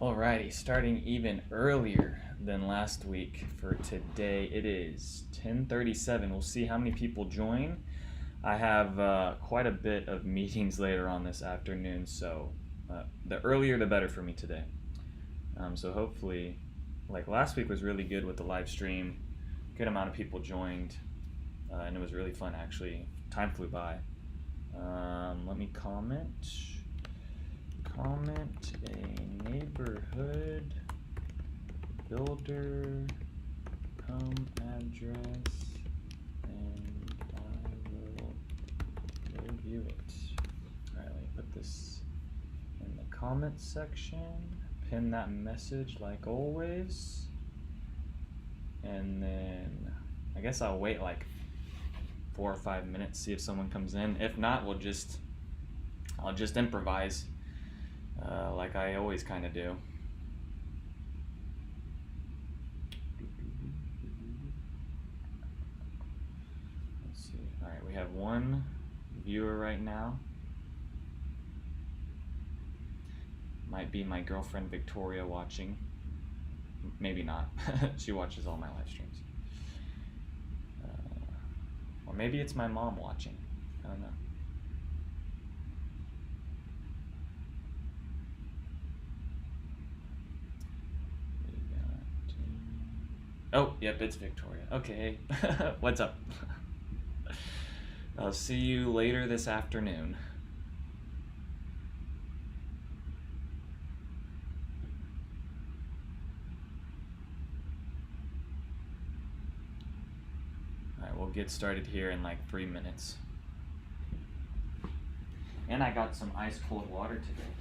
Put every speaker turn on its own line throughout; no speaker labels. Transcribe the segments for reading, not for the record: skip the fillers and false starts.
Alrighty, starting even earlier than last week for today. It is 10:37. We'll see how many people join. I have quite a bit of meetings later on this afternoon, so the earlier the better for me today. So hopefully, like last week was really good with the live stream. Good amount of people joined, and it was really fun actually. Time flew by. Let me comment a neighborhood builder home address and I will review it. Alright, let me put this in the comments section, pin that message like always, and then I guess I'll wait like 4 or 5 minutes, see if someone comes in. If not, I'll just improvise like I always kind of do. Let's see. All right, we have one viewer right now. Might be my girlfriend Victoria watching. Maybe not. She watches all my live streams. Or maybe it's my mom watching. I don't know. Oh, yep, it's Victoria. Okay, what's up? I'll see you later this afternoon. All right, we'll get started here in like 3 minutes. And I got some ice cold water today.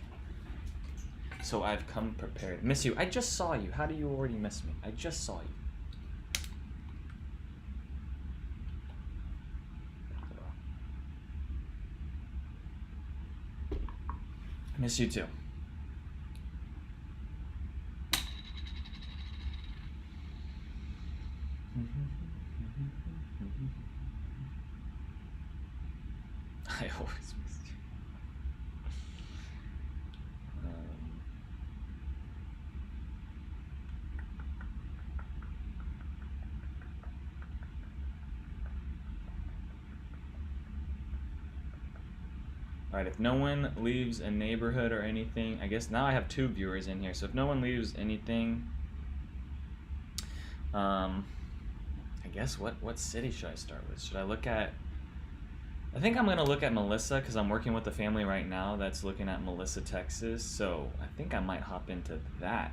So I've come prepared. Miss you. I just saw you. How do you already miss me? I just saw you. Miss you too. I always miss you. Alright, if no one leaves a neighborhood or anything, I guess now I have 2 viewers in here, so if no one leaves anything, I guess what city should I start with? Should I look at, I think I'm going to look at Melissa because I'm working with a family right now that's looking at Melissa, Texas, so I think I might hop into that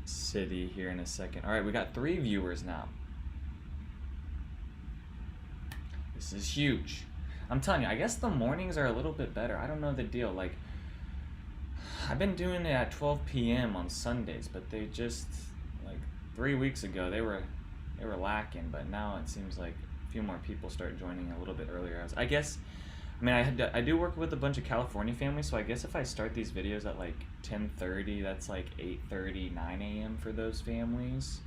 city here in a second. Alright, we got 3 viewers now. This is huge. I'm telling you, I guess the mornings are a little bit better. I don't know the deal. Like, I've been doing it at 12 p.m. on Sundays, but they just, like 3 weeks ago, they were lacking. But now it seems like a few more people start joining a little bit earlier. I guess, I mean, I do work with a bunch of California families, so I guess if I start these videos at like 10:30, that's like 8:30, 9 a.m. for those families.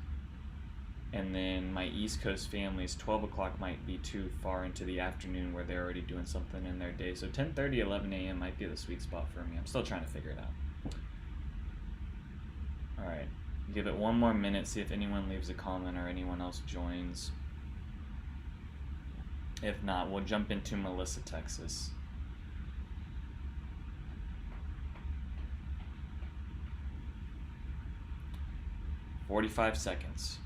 And then my East Coast families, 12 o'clock might be too far into the afternoon where they're already doing something in their day. So 10:30, 11 a.m. might be the sweet spot for me. I'm still trying to figure it out. All right, give it 1 more minute, see if anyone leaves a comment or anyone else joins. If not, we'll jump into Melissa, Texas. "45 seconds.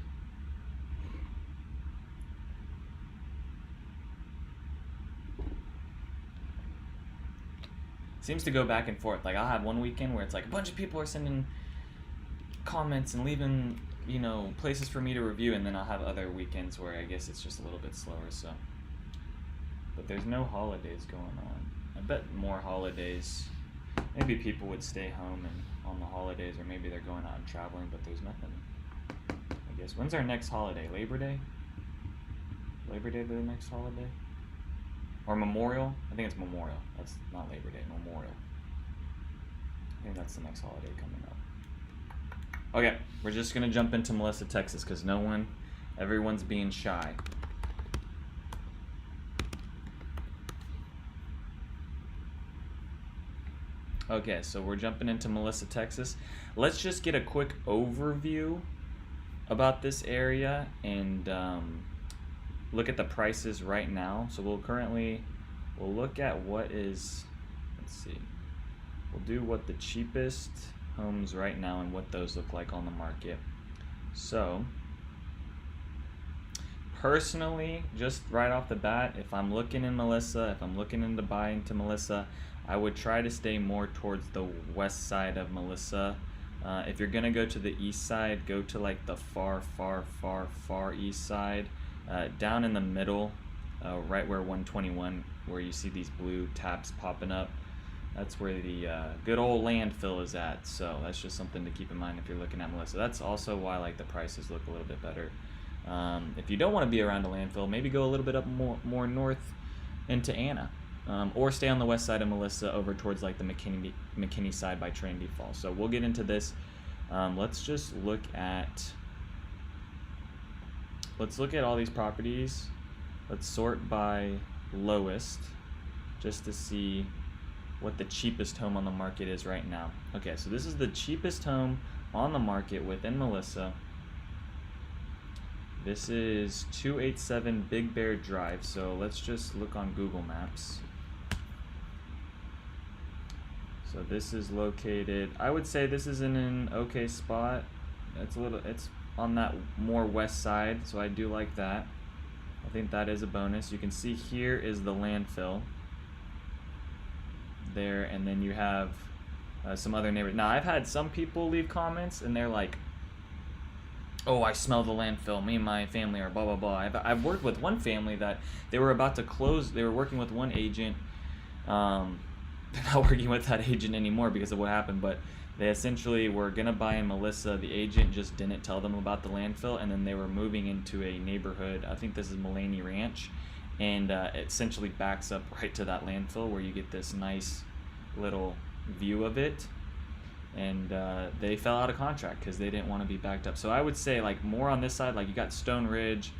Seems to go back and forth. Like, I'll have one weekend where it's like a bunch of people are sending comments and leaving, you know, places for me to review, and then I'll have other weekends where I guess it's just a little bit slower, so. But there's no holidays going on. I bet more holidays. Maybe people would stay home and on the holidays, or maybe they're going out and traveling, but there's nothing. I guess. When's our next holiday? Labor Day? Labor Day the next holiday? Or Memorial? I think it's Memorial. That's not Labor Day, Memorial. I think that's the next holiday coming up. Okay, we're just gonna jump into Melissa, Texas, because everyone's being shy. Okay, so we're jumping into Melissa, Texas. Let's just get a quick overview about this area and look at the prices right now. So we'll look at what is, let's see, we'll do what the cheapest homes right now and what those look like on the market. So personally, just right off the bat, if I'm looking in Melissa, if I'm looking into buying to Melissa, I would try to stay more towards the west side of Melissa. If you're gonna go to the east side, go to like the far east side, down in the middle, right where 121, where you see these blue tabs popping up. That's where the good old landfill is at. So that's just something to keep in mind if you're looking at Melissa. That's also why like the prices look a little bit better. If you don't want to be around a landfill, maybe go a little bit up more north into Anna. Or stay on the west side of Melissa over towards like the McKinney side by Trinity Falls. So we'll get into this. Let's just look at all these properties. Let's sort by lowest just to see what the cheapest home on the market is right now. Okay, so this is the cheapest home on the market within Melissa. This is 287 Big Bear Drive. So let's just look on Google Maps. So this is located, I would say this is in an okay spot. It's on that more west side, so I do like that. I think that is a bonus. You can see here is the landfill there, and then you have some other neighbors. Now I've had some people leave comments and they're like, oh, I smell the landfill, me and my family are blah blah blah. I've worked with one family that they were about to close. They were working with one agent. They're not working with that agent anymore because of what happened, but they essentially were gonna buy in Melissa. The agent just didn't tell them about the landfill, and then they were moving into a neighborhood. I think this is Mulaney Ranch, and it essentially backs up right to that landfill where you get this nice little view of it. And they fell out of contract because they didn't want to be backed up. So I would say like more on this side, like you got Stone Ridge,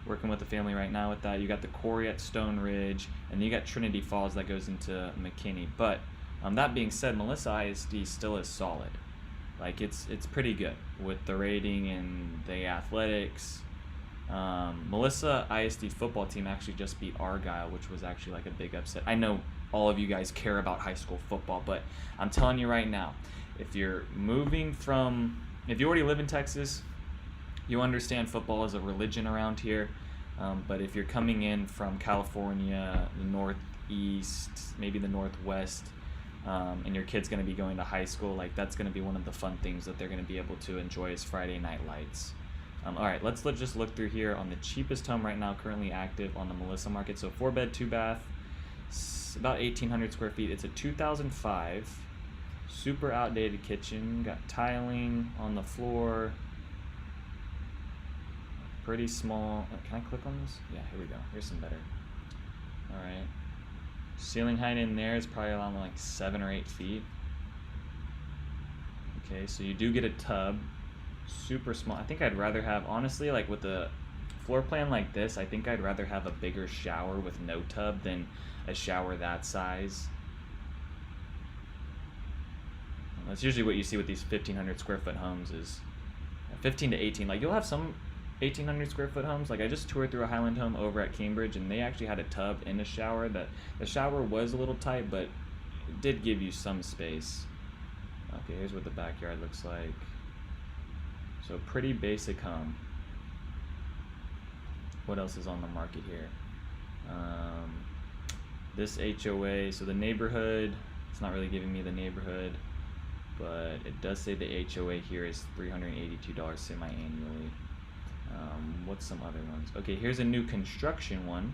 working with the family right now with that. You got the quarry at Stone Ridge, and then you got Trinity Falls that goes into McKinney. But that being said, Melissa ISD still is solid. Like it's pretty good with the rating and the athletics. Melissa ISD football team actually just beat Argyle, which was actually like a big upset. I know all of you guys care about high school football, but I'm telling you right now, if you already live in Texas, you understand football is a religion around here. But if you're coming in from California, the Northeast, maybe the Northwest, and your kid's going to be going to high school, like that's going to be one of the fun things that they're going to be able to enjoy is Friday night lights. All right, let's just look through here on the cheapest home right now currently active on the Melissa market. So 4-bed, 2-bath, about 1,800 square feet. It's a 2005. Super outdated kitchen, got tiling on the floor, pretty small. Can I click on this? Yeah, here we go. Here's some better. All right, ceiling height in there is probably around like 7 or 8 feet. Okay, so you do get a tub, super small. I think I'd rather have, honestly, like with a floor plan like this, I think I'd rather have a bigger shower with no tub than a shower that size. That's usually what you see with these 1,500 square foot homes is 15 to 18. Like you'll have some 1,800 square foot homes. Like I just toured through a Highland home over at Cambridge, and they actually had a tub in a shower. That the shower was a little tight, but it did give you some space. Okay, here's what the backyard looks like. So pretty basic home. What else is on the market here? This HOA. So the neighborhood. It's not really giving me the neighborhood, but it does say the HOA here is $382 semi-annually. What's some other ones? Okay, here's a new construction one.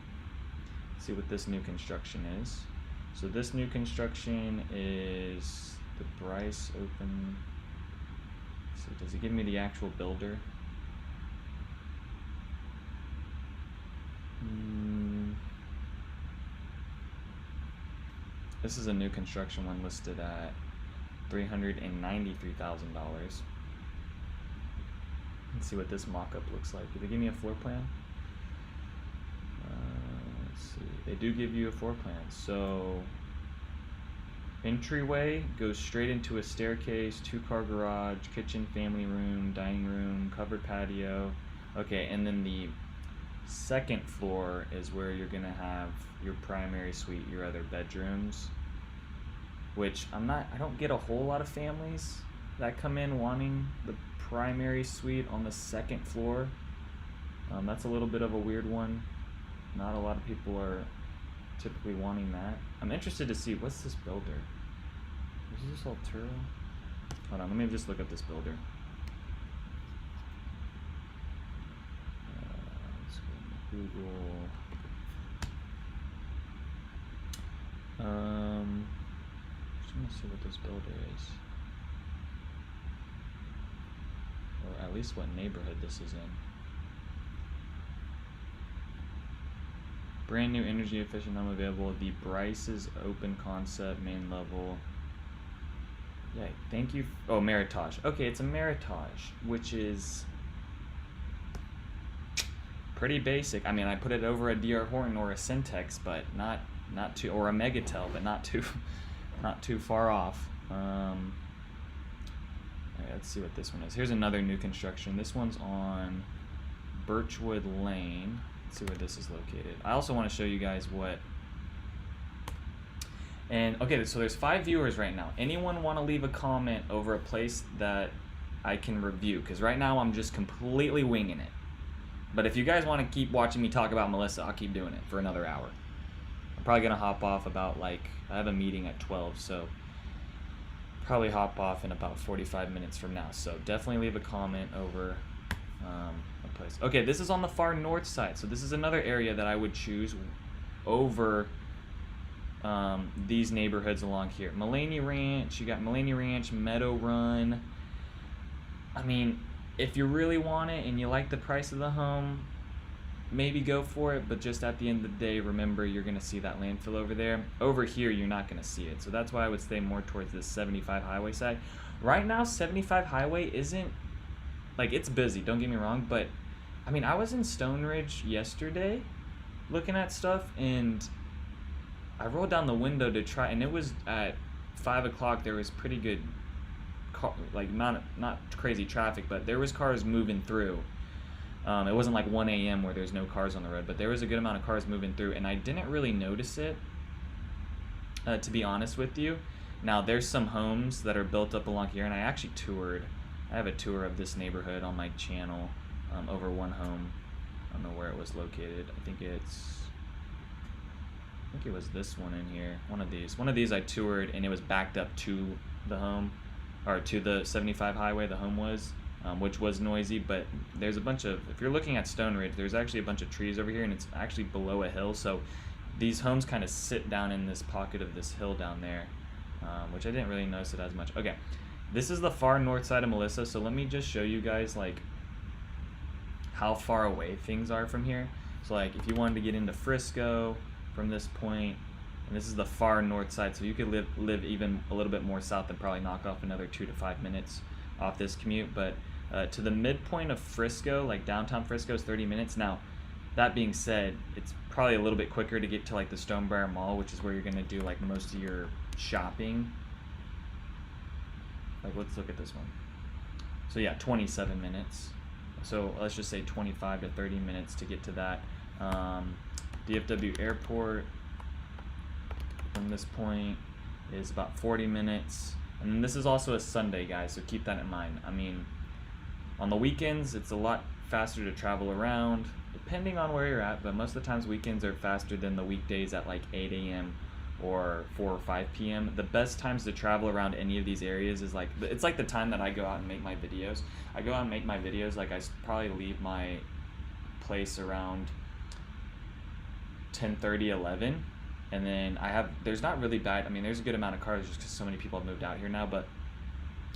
Let's see what this new construction is. So this new construction is the Bryce Open. So does it give me the actual builder? This is a new construction one listed at $393,000. Let's see what this mock-up looks like. Did they give me a floor plan? Let's see. They do give you a floor plan. So Entryway goes straight into a staircase, 2-car garage, kitchen, family room, dining room, covered patio. Okay, and then the second floor is where you're gonna have your primary suite, your other bedrooms, which I don't get a whole lot of families that come in wanting the primary suite on the second floor. That's a little bit of a weird one. Not a lot of people are typically wanting that. I'm interested to see, what's this builder? Is this Alturo? Hold on, let me just look up this builder. Let's go to Google. Just gonna see what this builder is. Or at least what neighborhood this is in. Brand new energy efficient home available. The Bryce's open concept, main level. Yeah, thank you. Oh, Meritage. Okay, it's a Meritage, which is pretty basic. I mean, I put it over a DR Horton or a Syntex, but not too, or a Megatel, but not too far off. All right, let's see what this one is. Here's another new construction. This one's on Birchwood Lane. Let's see where this is located. I also want to show you guys what. And okay, so there's 5 viewers right now. Anyone want to leave a comment over a place that I can review? Because right now I'm just completely winging it. But if you guys want to keep watching me talk about Melissa, I'll keep doing it for another hour. I'm probably going to hop off about, like, I have a meeting at 12, so probably hop off in about 45 minutes from now. So definitely leave a comment over a place. Okay, this is on the far north side. So this is another area that I would choose over these neighborhoods along here. Mulaney Ranch, you got Mulaney Ranch, Meadow Run. I mean, if you really want it and you like the price of the home, maybe go for it, but just at the end of the day, remember you're going to see that landfill over there. Over here, you're not going to see it. So that's why I would stay more towards this 75 highway side. Right now, 75 highway isn't, like, it's busy, don't get me wrong, but I mean, I was in Stone Ridge yesterday looking at stuff, and I rolled down the window to try, and it was at 5 o'clock. There was pretty good, like not crazy traffic, but there was cars moving through. It wasn't like 1 a.m. where there's no cars on the road, but there was a good amount of cars moving through, and I didn't really notice it, to be honest with you. Now, there's some homes that are built up along here, and I actually toured. I have a tour of this neighborhood on my channel, over one home. I don't know where it was located. I think it was this one in here. One of these I toured, and it was backed up to the home, or to the 75 highway, the home was, which was noisy, but there's a bunch of, if you're looking at Stone Ridge, there's actually a bunch of trees over here, and it's actually below a hill, so these homes kind of sit down in this pocket of this hill down there, which I didn't really notice it as much. Okay, this is the far north side of Melissa, so let me just show you guys, like, how far away things are from here. So, like, if you wanted to get into Frisco from this point, and this is the far north side, so you could live even a little bit more south and probably knock off another 2 to 5 minutes off this commute. But to the midpoint of Frisco, like downtown Frisco, is 30 minutes. Now, that being said, it's probably a little bit quicker to get to like the Stonebriar Mall, which is where you're gonna do like most of your shopping. Like, let's look at this one. So yeah, 27 minutes. So let's just say 25 to 30 minutes to get to that. DFW Airport from this point is about 40 minutes. And this is also a Sunday, guys, so keep that in mind. I mean, on the weekends, it's a lot faster to travel around, depending on where you're at, but most of the times weekends are faster than the weekdays at like 8 a.m. or 4 or 5 p.m. The best times to travel around any of these areas is like, it's like the time that I go out and make my videos. I go out and make my videos, like I probably leave my place around 10:30, 11, and then there's not really bad, I mean, there's a good amount of cars just because so many people have moved out here now, but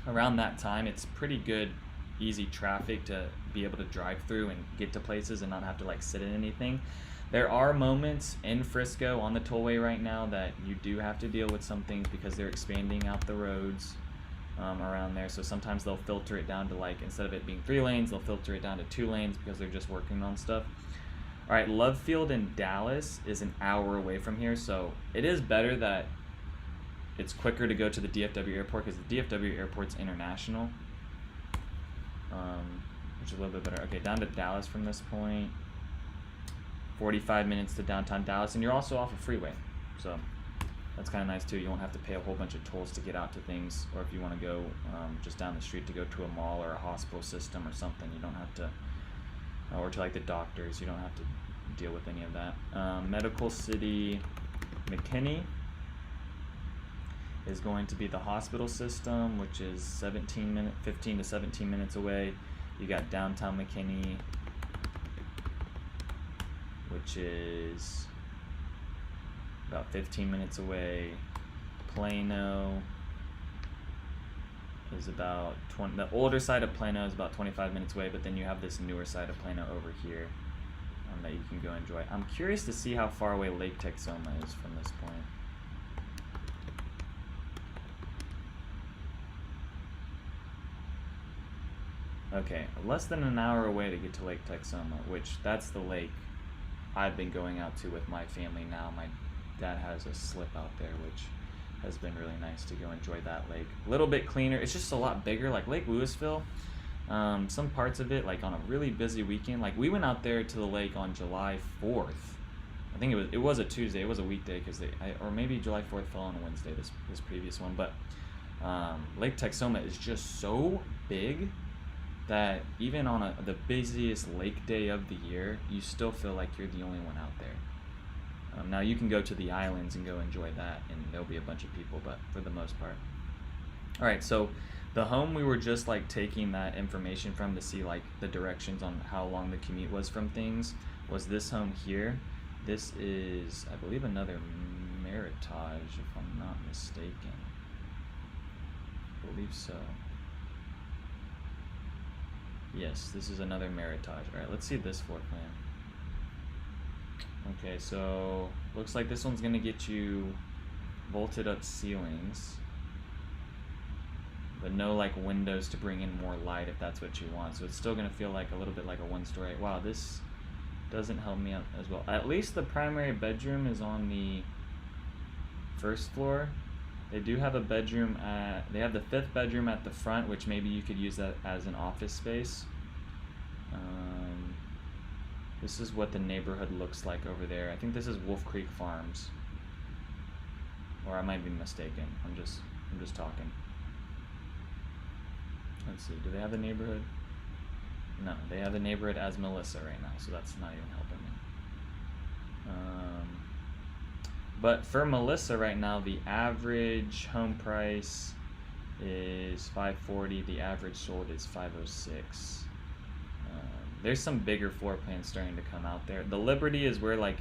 around that time, it's pretty good, easy traffic to be able to drive through and get to places and not have to like sit in anything. There are moments in Frisco on the tollway right now that you do have to deal with some things because they're expanding out the roads around there. So sometimes they'll filter it down to, like, instead of it being 3 lanes, they'll filter it down to 2 lanes because they're just working on stuff. All right, Love Field in Dallas is an hour away from here, so it is better that it's quicker to go to the DFW airport because the DFW airport's international, which is a little bit better. Okay, down to Dallas from this point. 45 minutes to downtown Dallas, and you're also off a freeway, so that's kind of nice too. You won't have to pay a whole bunch of tolls to get out to things, or if you want to go just down the street to go to a mall or a hospital system or something, you don't have to, or to like the doctors, you don't have to deal with any of that. Medical City McKinney is going to be the hospital system, which is 15 to 17 minutes away. You got downtown McKinney, which is about 15 minutes away. Plano is about 20. The older side of Plano is about 25 minutes away, but then you have this newer side of Plano over here that you can go enjoy. I'm curious to see how far away Lake Texoma is from this point. Okay, less than an hour away to get to Lake Texoma, which that's the lake I've been going out to with my family now. My dad has a slip out there, which has been really nice to go enjoy that lake. A little bit cleaner. It's just a lot bigger. Like Lake Louisville, some parts of it, like on a really busy weekend, like we went out there to the lake on July 4th. I think it was a Tuesday. It was a weekday because or maybe July 4th fell on a Wednesday. This previous one, but Lake Texoma is just so big that even on the busiest lake day of the year, you still feel like you're the only one out there. Now you can go to the islands and go enjoy that, and there'll be a bunch of people, but for the most part. All right, so the home we were just like taking that information from to see like the directions on how long the commute was from things was this home here. This is, I believe, another Meritage, if I'm not mistaken. I believe so. Yes, this is another Meritage. All right, let's see this floor plan. Okay, so looks like this one's gonna get you vaulted up ceilings, but no like windows to bring in more light if that's what you want. So it's still gonna feel like a little bit like a one-story. Wow, this doesn't help me out as well. At least the primary bedroom is on the first floor. They do have a bedroom they have the 5th bedroom at the front, which maybe you could use that as an office space. This is what the neighborhood looks like over there. I think this is Wolf Creek Farms, or I might be mistaken. I'm just talking. Let's see. Do they have the neighborhood? No, they have the neighborhood as Melissa right now, so that's not even helping me. But for Melissa right now, the average home price is $540. The average sold is $506. There's some bigger floor plans starting to come out there. The Liberty is where like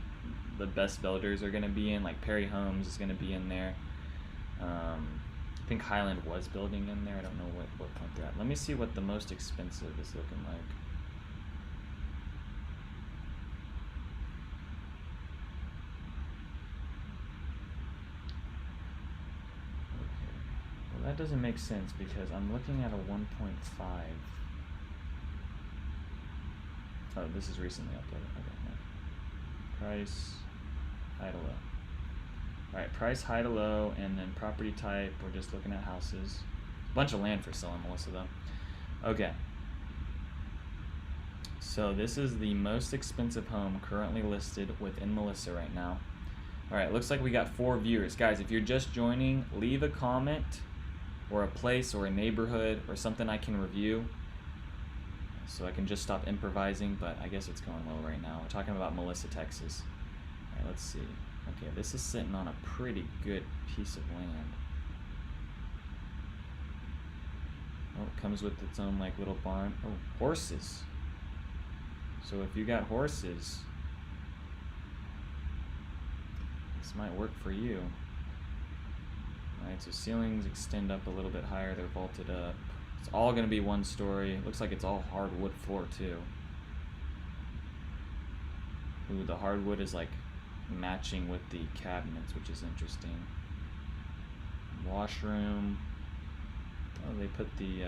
the best builders are going to be in. Like Perry Homes is going to be in there. I think Highland was building in there. I don't know what point they're at. Let me see what the most expensive is looking like. Okay. Well, that doesn't make sense because I'm looking at a 1.5. Oh, this is recently uploaded. Okay. No. Price, high to low. Alright, price, high to low, and then property type. We're just looking at houses. Bunch of land for selling, Melissa, though. Okay. So this is the most expensive home currently listed within Melissa right now. Alright, looks like we got 4 viewers. Guys, if you're just joining, leave a comment or a place or a neighborhood or something I can review, so I can just stop improvising, but I guess it's going low right now. We're talking about Melissa, Texas. All right, let's see. Okay, this is sitting on a pretty good piece of land. Oh, it comes with its own like little barn. Oh, horses. So if you got horses, this might work for you. All right, so ceilings extend up a little bit higher. They're vaulted up. It's all going to be 1 story. Looks like it's all hardwood floor too. Ooh, the hardwood is like matching with the cabinets, which is interesting. Washroom. Oh, they put the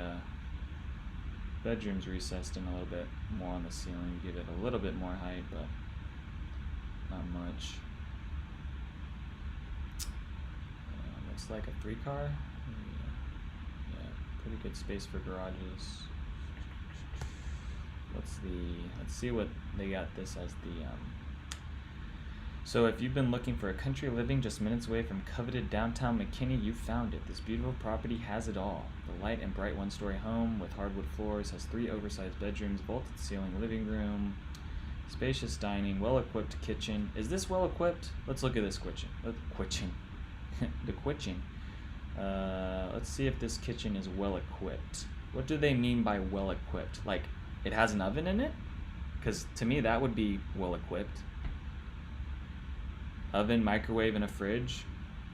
bedrooms recessed in a little bit more on the ceiling. Give it a little bit more height, but not much. looks like a 3-car. Yeah, pretty good space for garages. Let's see what they got this as the so if you've been looking for a country living just minutes away from coveted downtown McKinney, you found it. This beautiful property has it all. The light and bright one-story home with hardwood floors has 3 oversized bedrooms, vaulted ceiling living room, spacious dining, well-equipped kitchen. Is this well-equipped? Let's look at this kitchen. The kitchen. Let's see if this kitchen is well-equipped. What do they mean by well-equipped? Like, it has an oven in it? Because to me, that would be well-equipped. Oven, microwave, and a fridge.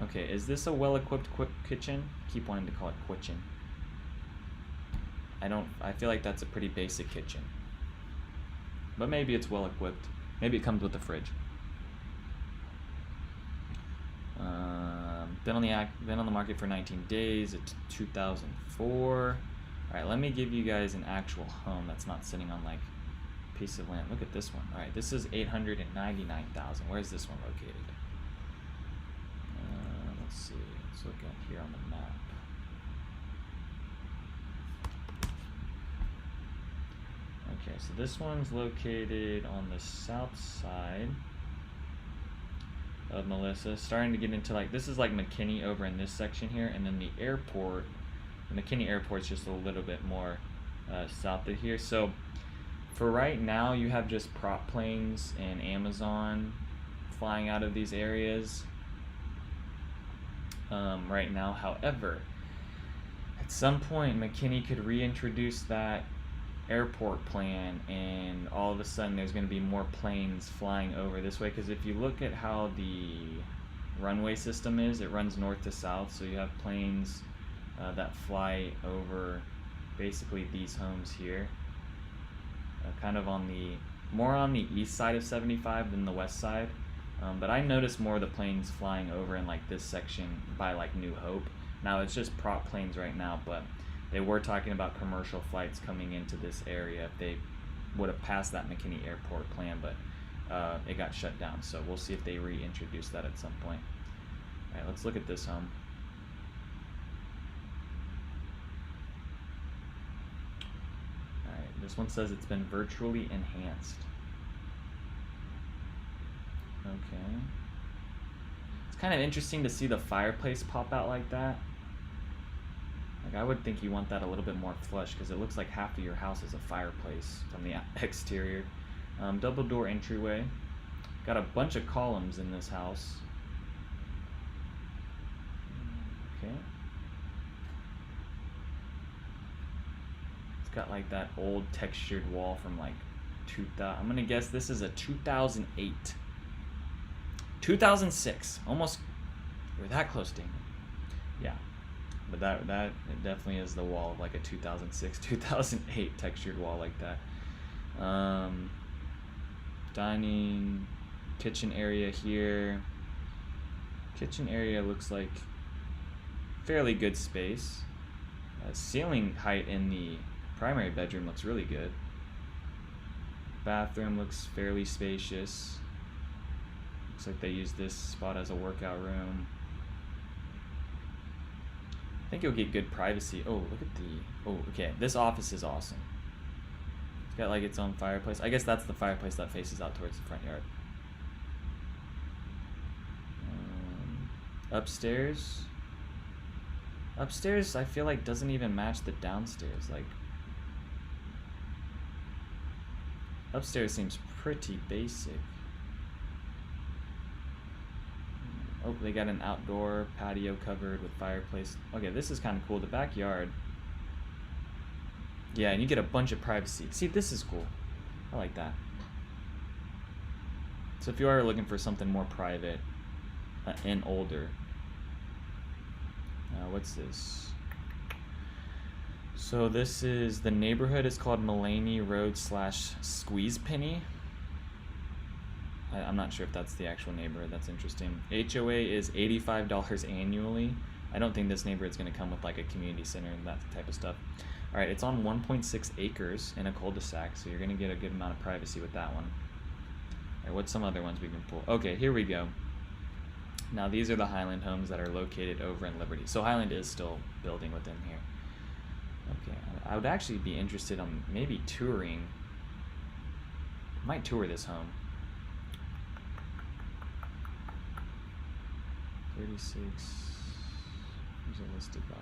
Okay, is this a well-equipped kitchen? Keep wanting to call it kitchen. I feel like that's a pretty basic kitchen. But maybe it's well-equipped. Maybe it comes with a fridge. Been on the market for 19 days. It's 2004. All right, let me give you guys an actual home that's not sitting on like a piece of land. Look at this one. All right, this is 899,000. Where's this one located? Let's see. Let's look at here on the map. Okay, so this one's located on the south side of Melissa. Starting to get into like, this is like McKinney over in this section here, and then the airport, the McKinney airport's just a little bit more south of here. So for right now, you have just prop planes and Amazon flying out of these areas right now. However, at some point, McKinney could reintroduce that airport plan, and all of a sudden there's going to be more planes flying over this way, because if you look at how the runway system is, it runs north to south, so you have planes that fly over basically these homes here, kind of more on the east side of 75 than the west side, but I noticed more of the planes flying over in like this section by like New Hope. Now it's just prop planes right now, but they were talking about commercial flights coming into this area if they would have passed that McKinney airport plan, but it got shut down. So we'll see if they reintroduce that at some point. All right, let's look at this home. All right, this one says it's been virtually enhanced. Okay. It's kind of interesting to see the fireplace pop out like that. Like, I would think you want that a little bit more flush, because it looks like half of your house is a fireplace from the exterior. Double door entryway. Got a bunch of columns in this house. Okay. It's got like that old textured wall from like 2000. I'm gonna guess this is a 2008. 2006. Almost. We're that close, Daniel. Yeah. But that it definitely is the wall of like a 2006, 2008 textured wall like that. Dining, kitchen area here. Kitchen area looks like fairly good space. Ceiling height in the primary bedroom looks really good. Bathroom looks fairly spacious. Looks like they use this spot as a workout room. I think you'll get good privacy. Oh, look at okay, this office is awesome. It's got like its own fireplace. I guess that's the fireplace that faces out towards the front yard. Upstairs. Upstairs, I feel like doesn't even match the downstairs. Like, upstairs seems pretty basic. Oh, they got an outdoor patio covered with fireplace. Okay, this is kind of cool. The backyard. Yeah, and you get a bunch of privacy. See, this is cool. I like that. So if you are looking for something more private and older. What's this? So this is, the neighborhood is called Mulaney Road / Squeeze Penny. I'm not sure if that's the actual neighborhood. That's interesting. HOA is $85 annually. I don't think this neighborhood's going to come with like a community center and that type of stuff. All right, it's on 1.6 acres in a cul-de-sac, so you're going to get a good amount of privacy with that one. All right, what's some other ones we can pull? Okay, here we go. Now these are the Highland homes that are located over in Liberty. So Highland is still building within here. Okay, I would actually be interested on maybe touring. Might tour this home. 36. Who's it listed by?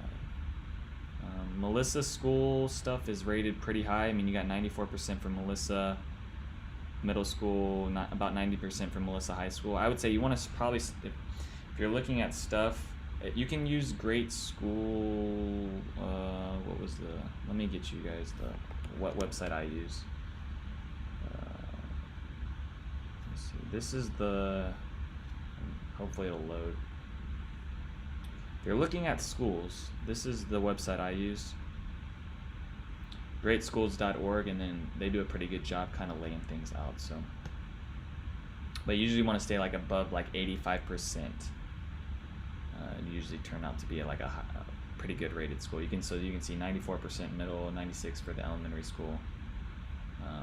Melissa school stuff is rated pretty high. I mean, you got 94% from Melissa middle school, not about 90% from Melissa high school. I would say you want to probably, if you're looking at stuff, you can use Great School. What was the? Let me get you guys what website I use. Let's see. This is the. Hopefully it'll load. If you're looking at schools, this is the website I use. Greatschools.org, and then they do a pretty good job kind of laying things out. So, but you usually want to stay like above like 85%. Usually turn out to be like a pretty good rated school. You can see 94% middle, 96 for the elementary school.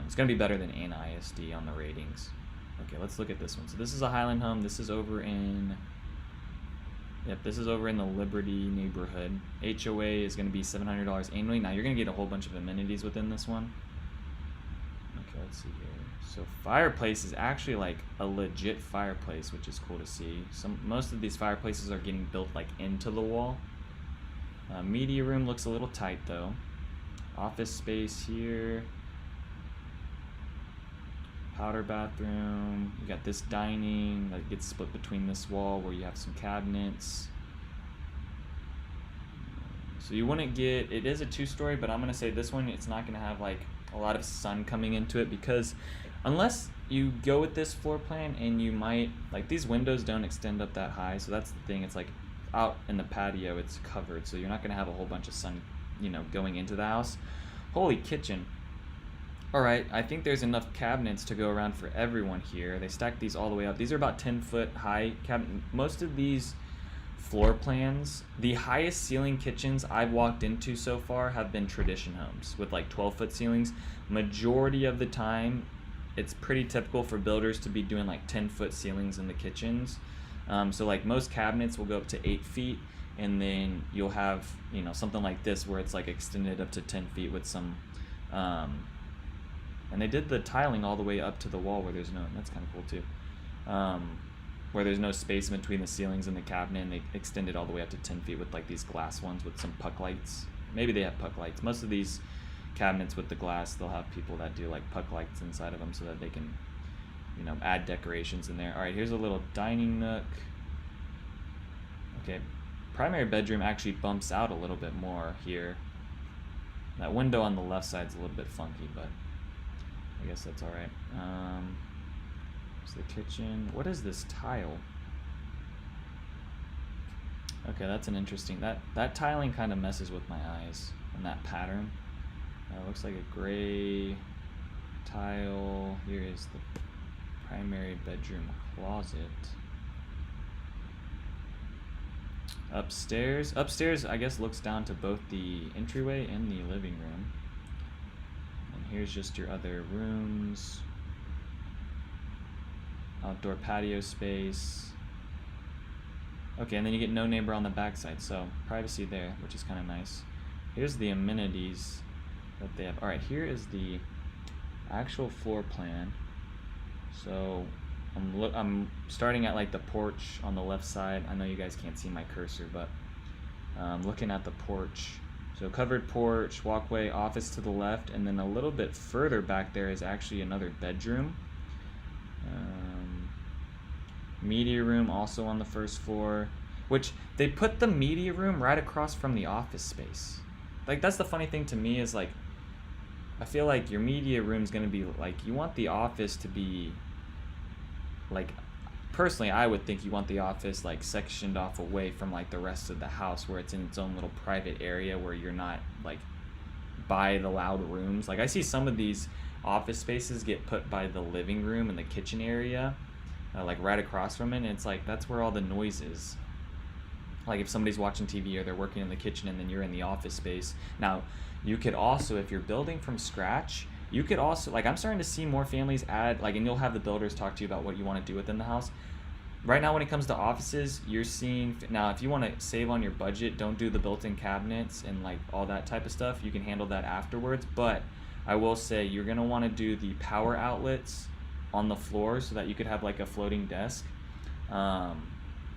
It's gonna be better than Anna ISD on the ratings. Okay, let's look at this one. So this is a Highland home. This is over in. Yep, this is over in the Liberty neighborhood. HOA is going to be $700 annually. Now you're going to get a whole bunch of amenities within this one. Okay, let's see here. So fireplace is actually like a legit fireplace, which is cool to see. Most of these fireplaces are getting built like into the wall. Media room looks a little tight though. Office space here. Powder bathroom. You got this dining that gets split between this wall where you have some cabinets. So you wouldn't get, it is a 2-story, but I'm gonna say this one, it's not gonna have like a lot of sun coming into it, because unless you go with this floor plan, and you might, like, these windows don't extend up that high, so that's the thing. It's like out in the patio, it's covered, so you're not gonna have a whole bunch of sun, going into the house. Holy kitchen. Alright, I think there's enough cabinets to go around for everyone here. They stack these all the way up. These are about 10-foot high cabinet. Most of these floor plans, the highest ceiling kitchens I've walked into so far have been tradition homes with like 12-foot ceilings. Majority of the time, it's pretty typical for builders to be doing like 10-foot ceilings in the kitchens. So like most cabinets will go up to 8 feet, and then you'll have, something like this where it's like extended up to 10 feet with some, and they did the tiling all the way up to the wall where there's no, that's kind of cool too, where there's no space between the ceilings and the cabinet, and they extended all the way up to 10 feet with like these glass ones with some puck lights. Maybe they have puck lights. Most of these cabinets with the glass, they'll have people that do like puck lights inside of them so that they can, add decorations in there. All right, here's a little dining nook. Okay, primary bedroom actually bumps out a little bit more here. That window on the left side's a little bit funky, but I guess that's all right. There's the kitchen. What is this tile? Okay, that's an interesting. That tiling kind of messes with my eyes, and that pattern. Looks like a gray tile. Here is the primary bedroom closet. Upstairs. Upstairs, I guess, looks down to both the entryway and the living room. And here's just your other rooms. Outdoor patio space. Okay, and then you get no neighbor on the backside, so privacy there, which is kind of nice. Here's the amenities that they have. All right, here is the actual floor plan. So I'm starting at like the porch on the left side. I know you guys can't see my cursor, but looking at the porch. So covered porch, walkway, office to the left, and then a little bit further back there is actually another bedroom. Media room also on the first floor, which they put the media room right across from the office space. Like, that's the funny thing to me, is like, I feel like your media room is going to be like, you want the office to be like, personally I would think you want the office like sectioned off away from like the rest of the house, where it's in its own little private area where you're not like by the loud rooms. Like, I see some of these office spaces get put by the living room and the kitchen area, like right across from it, and it's like, that's where all the noise is. Like, if somebody's watching TV or they're working in the kitchen and then you're in the office space. Now, you could also, if you're building from scratch, you could also, like, I'm starting to see more families add, like, and you'll have the builders talk to you about what you want to do within the house. right now when it comes to offices, you're seeing, now if you want to save on your budget, don't do the built-in cabinets and like all that type of stuff. You can handle that afterwards, but I will say you're going to want to do the power outlets on the floor so that you could have like a floating desk.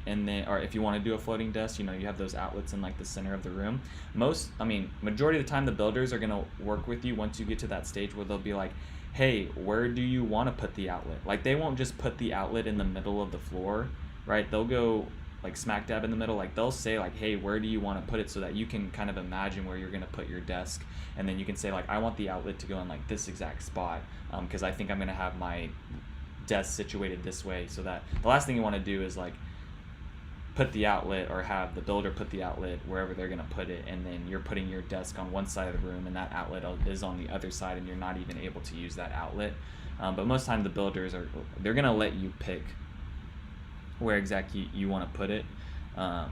And then, or if you want to do a floating desk, you know, you have those outlets in like the center of the room. Majority of the time the builders are going to work with you once you get to that stage where they'll be like, hey, where do you want to put the outlet? Like, they won't just put the outlet in the middle of the floor, right? They'll go like smack dab in the middle. Like, they'll say like, hey, where do you want to put it, so that you can kind of imagine where you're going to put your desk. And then you can say like, I want the outlet to go in like this exact spot, because I think I'm going to have my desk situated this way, so that the last thing you want to do is like put the outlet, or have the builder put the outlet wherever they're going to put it, and then you're putting your desk on one side of the room and that outlet is on the other side, and you're not even able to use that outlet. But most times the builders they're going to let you pick where exactly you want to put it. But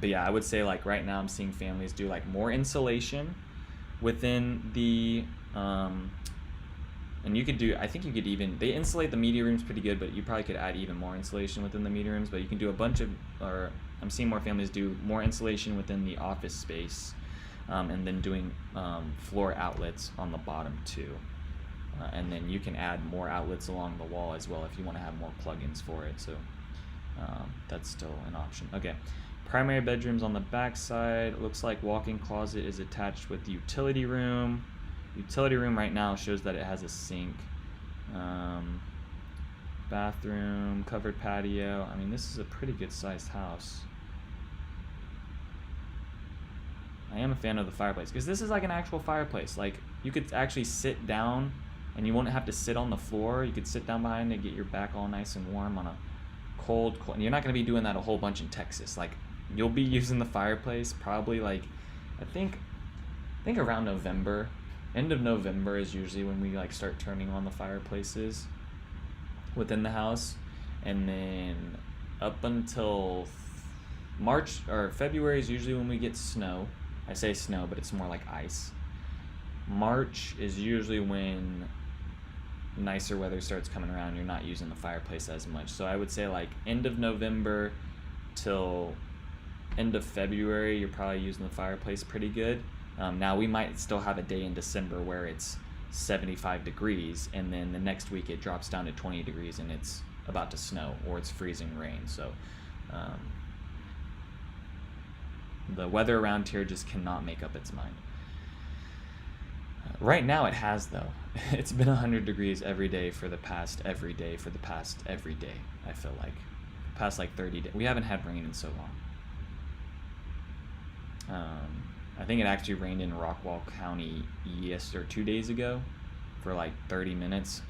yeah, I would say like right now I'm seeing families do like more insulation within the and you could do, I think you could even, they insulate the media rooms pretty good, but you probably could add even more insulation within the media rooms. But you can do a bunch of, or I'm seeing more families do more insulation within the office space, and then doing floor outlets on the bottom too. And then you can add more outlets along the wall as well if you want to have more plugins for it. So that's still an option. Okay, primary bedrooms on the back side. Looks like walk-in closet is attached with the utility room. Utility room right now shows that it has a sink, bathroom, covered patio. I mean, this is a pretty good sized house. I am a fan of the fireplace, because this is like an actual fireplace. Like, you could actually sit down and you won't have to sit on the floor. You could sit down behind it, get your back all nice and warm on a cold, and you're not going to be doing that a whole bunch in Texas. Like, you'll be using the fireplace probably like, I think around November. End of November is usually when we like start turning on the fireplaces within the house, and then up until March or February is usually when we get snow. I say snow, but it's more like ice. March is usually when nicer weather starts coming around. You're not using the fireplace as much. So I would say like end of November till end of February, you're probably using the fireplace pretty good. Now we might still have a day in December where it's 75 degrees, and then the next week it drops down to 20 degrees and it's about to snow, or it's freezing rain. So the weather around here just cannot make up its mind. Right now it has, though. It's been 100 degrees every day for the past every day, I feel like. Past like 30 days. We haven't had rain in so long. I think it actually rained in Rockwall County 2 days ago for like 30 minutes.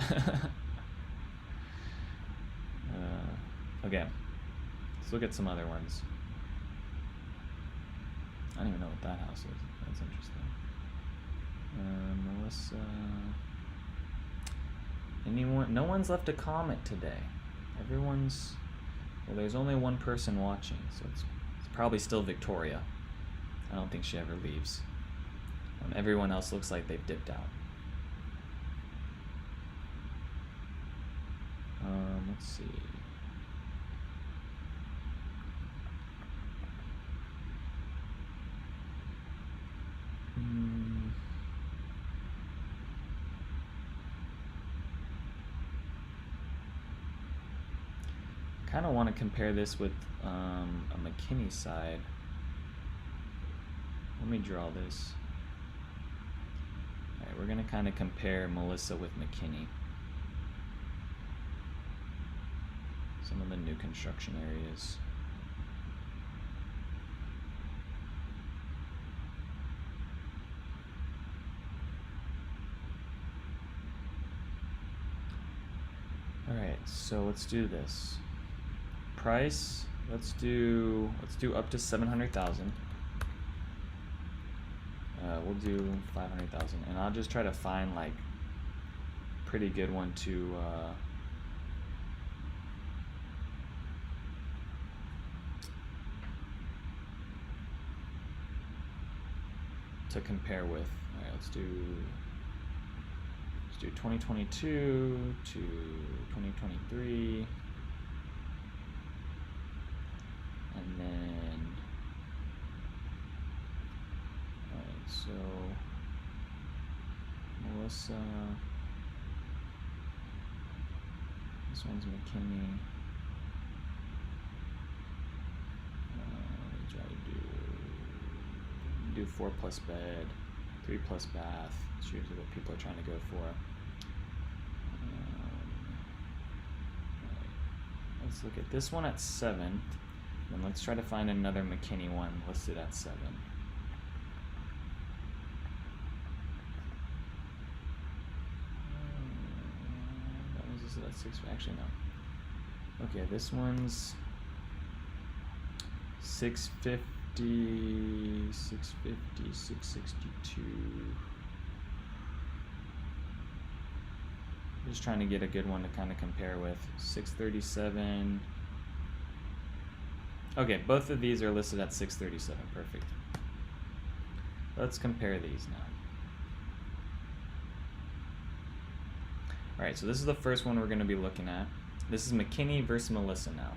Okay, let's look at some other ones. I don't even know what that house is. That's interesting. Melissa. Anyone? No one's left a comment today. Everyone's, well, there's only one person watching, so it's probably still Victoria. I don't think she ever leaves. Everyone else looks like they've dipped out. Let's see. Kind of want to compare this with a McKinney side. Let me draw this. Alright, we're going to kind of compare Melissa with McKinney. Some of the new construction areas. Alright, so let's do this. Price, let's do up to 700,000. We'll do 500,000, and I'll just try to find like pretty good one to compare with. All right, let's do 2022 to 2023. Melissa. This one's McKinney. Let me try to do 4+ bed, 3+ bath. It's usually what people are trying to go for. Let's look at this one at 7, and let's try to find another McKinney one listed at 7. That was listed at 6. Actually, no. Okay, this one's 650, 650, 662. Just trying to get a good one to kind of compare with. 637. Okay, both of these are listed at 637. Perfect. Let's compare these now. Alright, so this is the first one we're going to be looking at. This is McKinney versus Melissa now.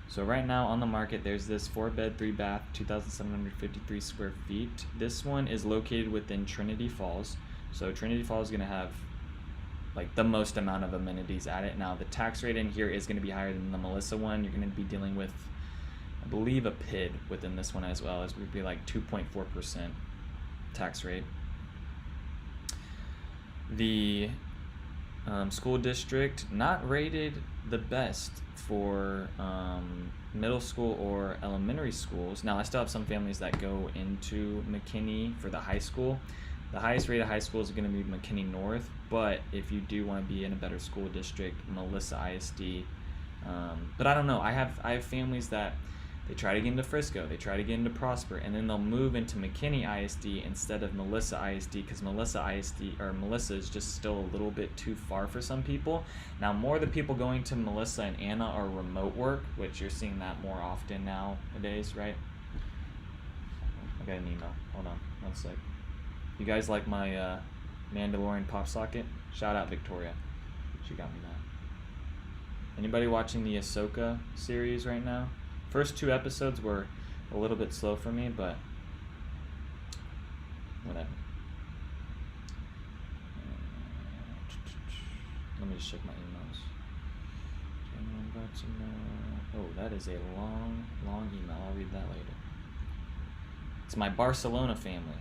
So right now on the market, there's this 4-bed, 3-bath, 2,753 square feet. This one is located within Trinity Falls. So Trinity Falls is going to have like the most amount of amenities at it. Now the tax rate in here is going to be higher than the Melissa one. You're going to be dealing with, I believe, a PID within this one as well, as would be like 2.4% tax rate. The school district not rated the best for middle school or elementary schools. Now I still have some families that go into McKinney for the high school. The highest rated high school is going to be McKinney North, but if you do want to be in a better school district, Melissa ISD. But I don't know. I have families that they try to get into Frisco, they try to get into Prosper, and then they'll move into McKinney ISD instead of Melissa ISD, because Melissa ISD or Melissa is just still a little bit too far for some people. Now more of the people going to Melissa and Anna are remote work, which you're seeing that more often nowadays, right? I got an email. Hold on, one sec. You guys like my Mandalorian pop socket? Shout out Victoria. She got me that. Anybody watching the Ahsoka series right now? First 2 episodes were a little bit slow for me, but whatever. Let me just check my emails. Oh, that is a long email. I'll read that later. It's my Barcelona family.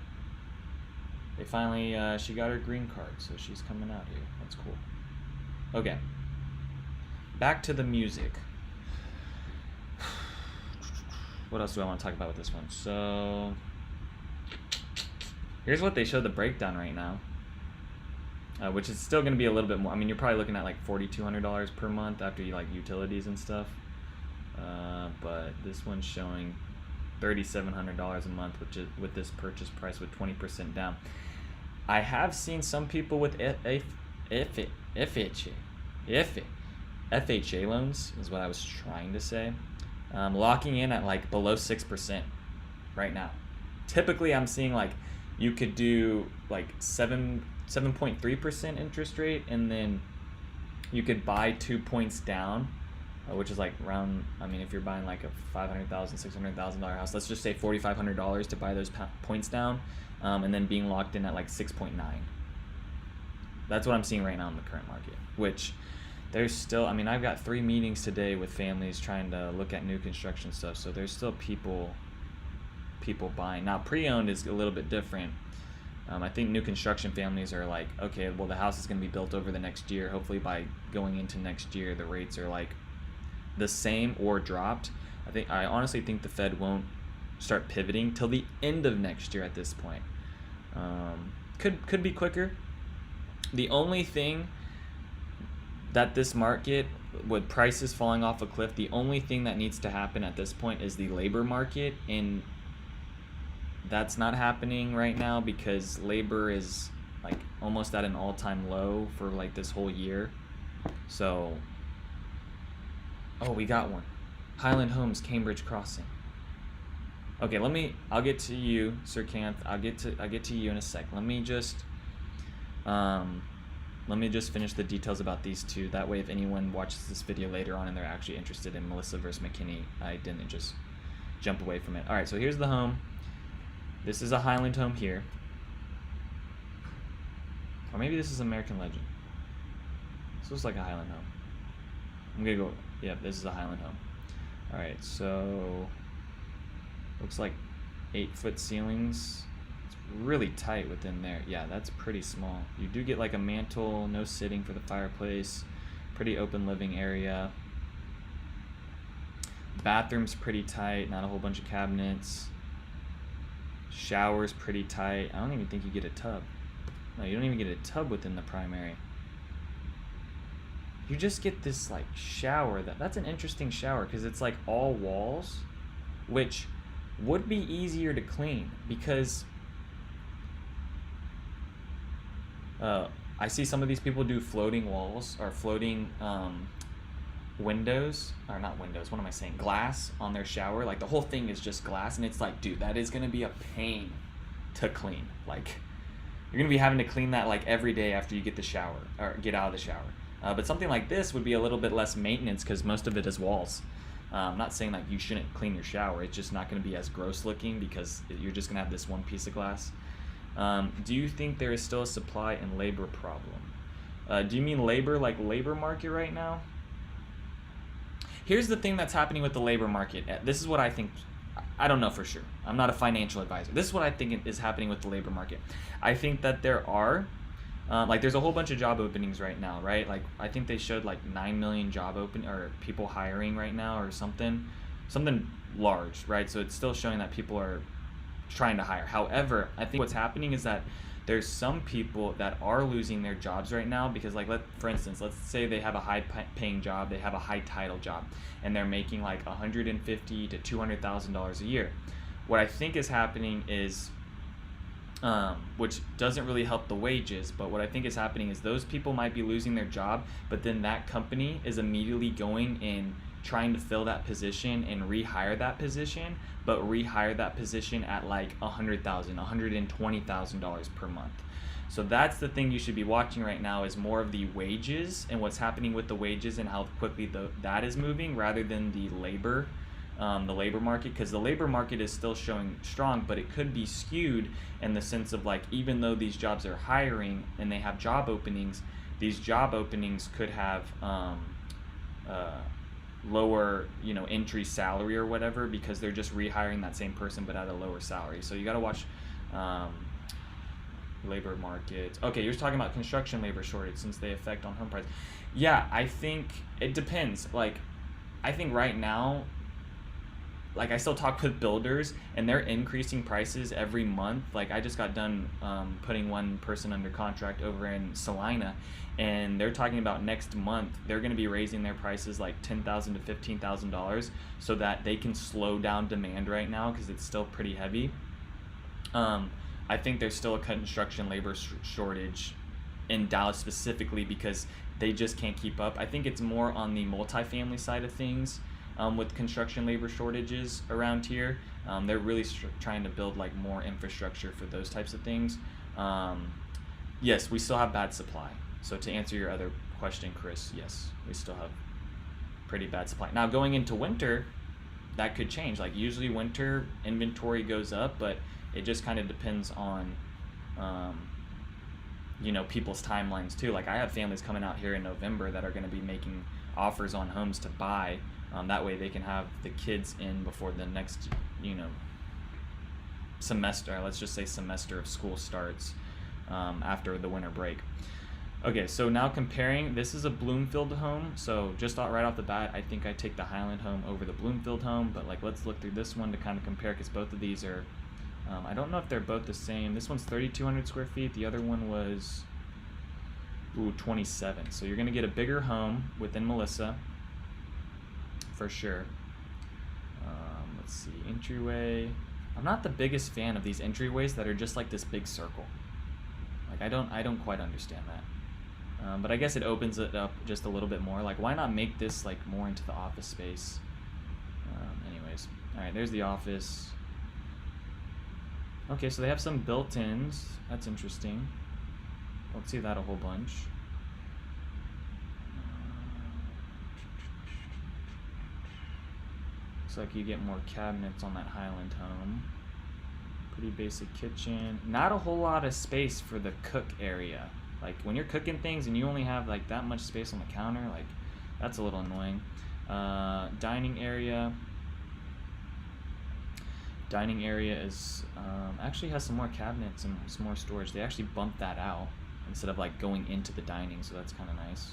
They finally, she got her green card, so she's coming out here. That's cool. Okay. Back to the music. What else do I want to talk about with this one? So, here's what they show the breakdown right now, which is still going to be a little bit more. I mean, you're probably looking at like $4,200 per month after you like utilities and stuff. But this one's showing $3,700 a month, which is with this purchase price with 20% down. I have seen some people with FHA loans, is what I was trying to say, locking in at like below 6% right now. Typically, I'm seeing like you could do like 7.3% interest rate, and then you could buy 2 points down, which is like around, I mean, if you're buying like a $500,000, $600,000 house, let's just say $4,500 to buy those points down, and then being locked in at like 6.9. That's what I'm seeing right now in the current market, which there's still, I mean, I've got 3 meetings today with families trying to look at new construction stuff, so there's still people buying. Now, pre-owned is a little bit different. I think new construction families are like, okay, well, the house is going to be built over the next year. Hopefully by going into next year, the rates are like the same or dropped. I honestly think the Fed won't start pivoting till the end of next year at this point. Could be quicker. The only thing that this market, with prices falling off a cliff, the only thing that needs to happen at this point is the labor market, and that's not happening right now because labor is like almost at an all-time low for like this whole year. So, oh, we got one. Highland Homes, Cambridge Crossing. Okay, I'll get to you, Sir Kanth. I'll get to you in a sec. Let me just finish the details about these two. That way, if anyone watches this video later on and they're actually interested in Melissa versus McKinney, I didn't just jump away from it. All right, so here's the home. This is a Highland home here. Or maybe this is American Legend. This looks like a Highland home. I'm gonna go, yeah, this is a Highland home. All right, so looks like 8-foot ceilings. It's really tight within there. Yeah, that's pretty small. You do get like a mantle, no sitting for the fireplace, pretty open living area. Bathroom's pretty tight, not a whole bunch of cabinets. Shower's pretty tight. I don't even think you get a tub. No, you don't even get a tub within the primary. You just get this like shower. That's an interesting shower because it's like all walls, which would be easier to clean because I see some of these people do floating walls or floating windows, or not windows, what am I saying, glass on their shower. Like the whole thing is just glass, and it's like, dude, that is gonna be a pain to clean. Like you're gonna be having to clean that like every day after you get the shower or get out of the shower. But something like this would be a little bit less maintenance because most of it is walls. I'm not saying like you shouldn't clean your shower, it's just not gonna be as gross looking because you're just gonna have this one piece of glass. Do you think there is still a supply and labor problem? Do you mean labor like labor market right now? Here's the thing that's happening with the labor market. This is what I think. I don't know for sure. I'm not a financial advisor. This is what I think is happening with the labor market. I think that there are, like there's a whole bunch of job openings right now, right? Like I think they showed like 9 million job or people hiring right now or something large, right? So it's still showing that people are trying to hire. However, I think what's happening is that there's some people that are losing their jobs right now because like for instance, let's say they have a high paying job, they have a high title job, and they're making like $150,000 to $200,000 a year. What I think is happening is, which doesn't really help the wages, but what I think is happening is those people might be losing their job, but then that company is immediately going and trying to fill that position and rehire that position, but rehire that position at like $100,000, $120,000 per month. So that's the thing you should be watching right now is more of the wages and what's happening with the wages and how quickly that is moving rather than the labor market, because the labor market is still showing strong, but it could be skewed in the sense of like even though these jobs are hiring and they have job openings, these job openings could have lower entry salary or whatever because they're just rehiring that same person but at a lower salary. So you got to watch labor market. Okay, you're talking about construction labor shortage since they affect on home price. Yeah, I think it depends. Like I think right now, like I still talk with builders and they're increasing prices every month. Like I just got done putting one person under contract over in Salina, and they're talking about next month they're going to be raising their prices like $10,000 to $15,000 so that they can slow down demand right now because it's still pretty heavy. I think there's still a construction labor shortage in Dallas specifically because they just can't keep up. I think it's more on the multifamily side of things. With construction labor shortages around here, they're really trying to build like more infrastructure for those types of things. Yes, we still have bad supply. So to answer your other question, Chris, yes, we still have pretty bad supply. Now going into winter, that could change. Like usually winter inventory goes up, but it just kind of depends on people's timelines too. Like I have families coming out here in November that are going to be making offers on homes to buy. That way they can have the kids in before the next, semester, let's just say semester of school starts after the winter break. Okay, so now comparing, this is a Bloomfield home. So just right off the bat, I think I take the Highland home over the Bloomfield home, but like let's look through this one to kind of compare because both of these are, I don't know if they're both the same. This one's 3,200 square feet. The other one was 27. So you're gonna get a bigger home within Melissa. For sure. Let's see, entryway. I'm not the biggest fan of these entryways that are just like this big circle. Like I don't quite understand that. But I guess it opens it up just a little bit more. Like why not make this like more into the office space? Anyways, all right, there's the office. Okay, so they have some built-ins. That's interesting. Don't see that a whole bunch. Looks like you get more cabinets on that Highland home. Pretty basic kitchen. Not a whole lot of space for the cook area. Like when you're cooking things and you only have like that much space on the counter, like that's a little annoying. Dining area. Dining area is actually has some more cabinets and some more storage. They actually bumped that out instead of like going into the dining, so that's kind of nice.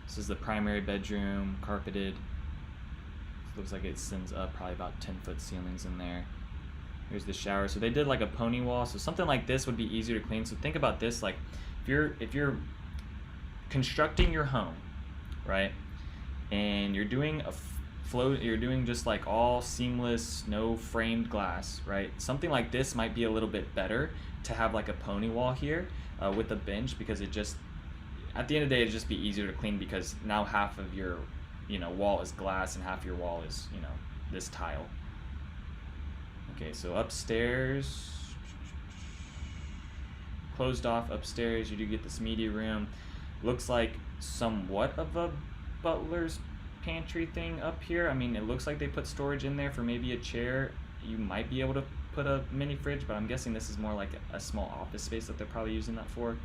This is the primary bedroom, carpeted. It looks like it sends up probably about 10-foot ceilings in there. Here's the shower. So they did like a pony wall. So something like this would be easier to clean. So think about this, like if you're constructing your home, right? And you're doing you're doing just like all seamless, no framed glass, right? Something like this might be a little bit better to have like a pony wall here with a bench, because it just, at the end of the day, it'd just be easier to clean, because now half of your, wall is glass and half your wall is, this tile. Okay, so upstairs, closed off upstairs, you do get this media room. Looks like somewhat of a butler's pantry thing up here. I mean, it looks like they put storage in there for maybe a chair. You might be able to put a mini fridge, but I'm guessing this is more like a small office space that they're probably using that for.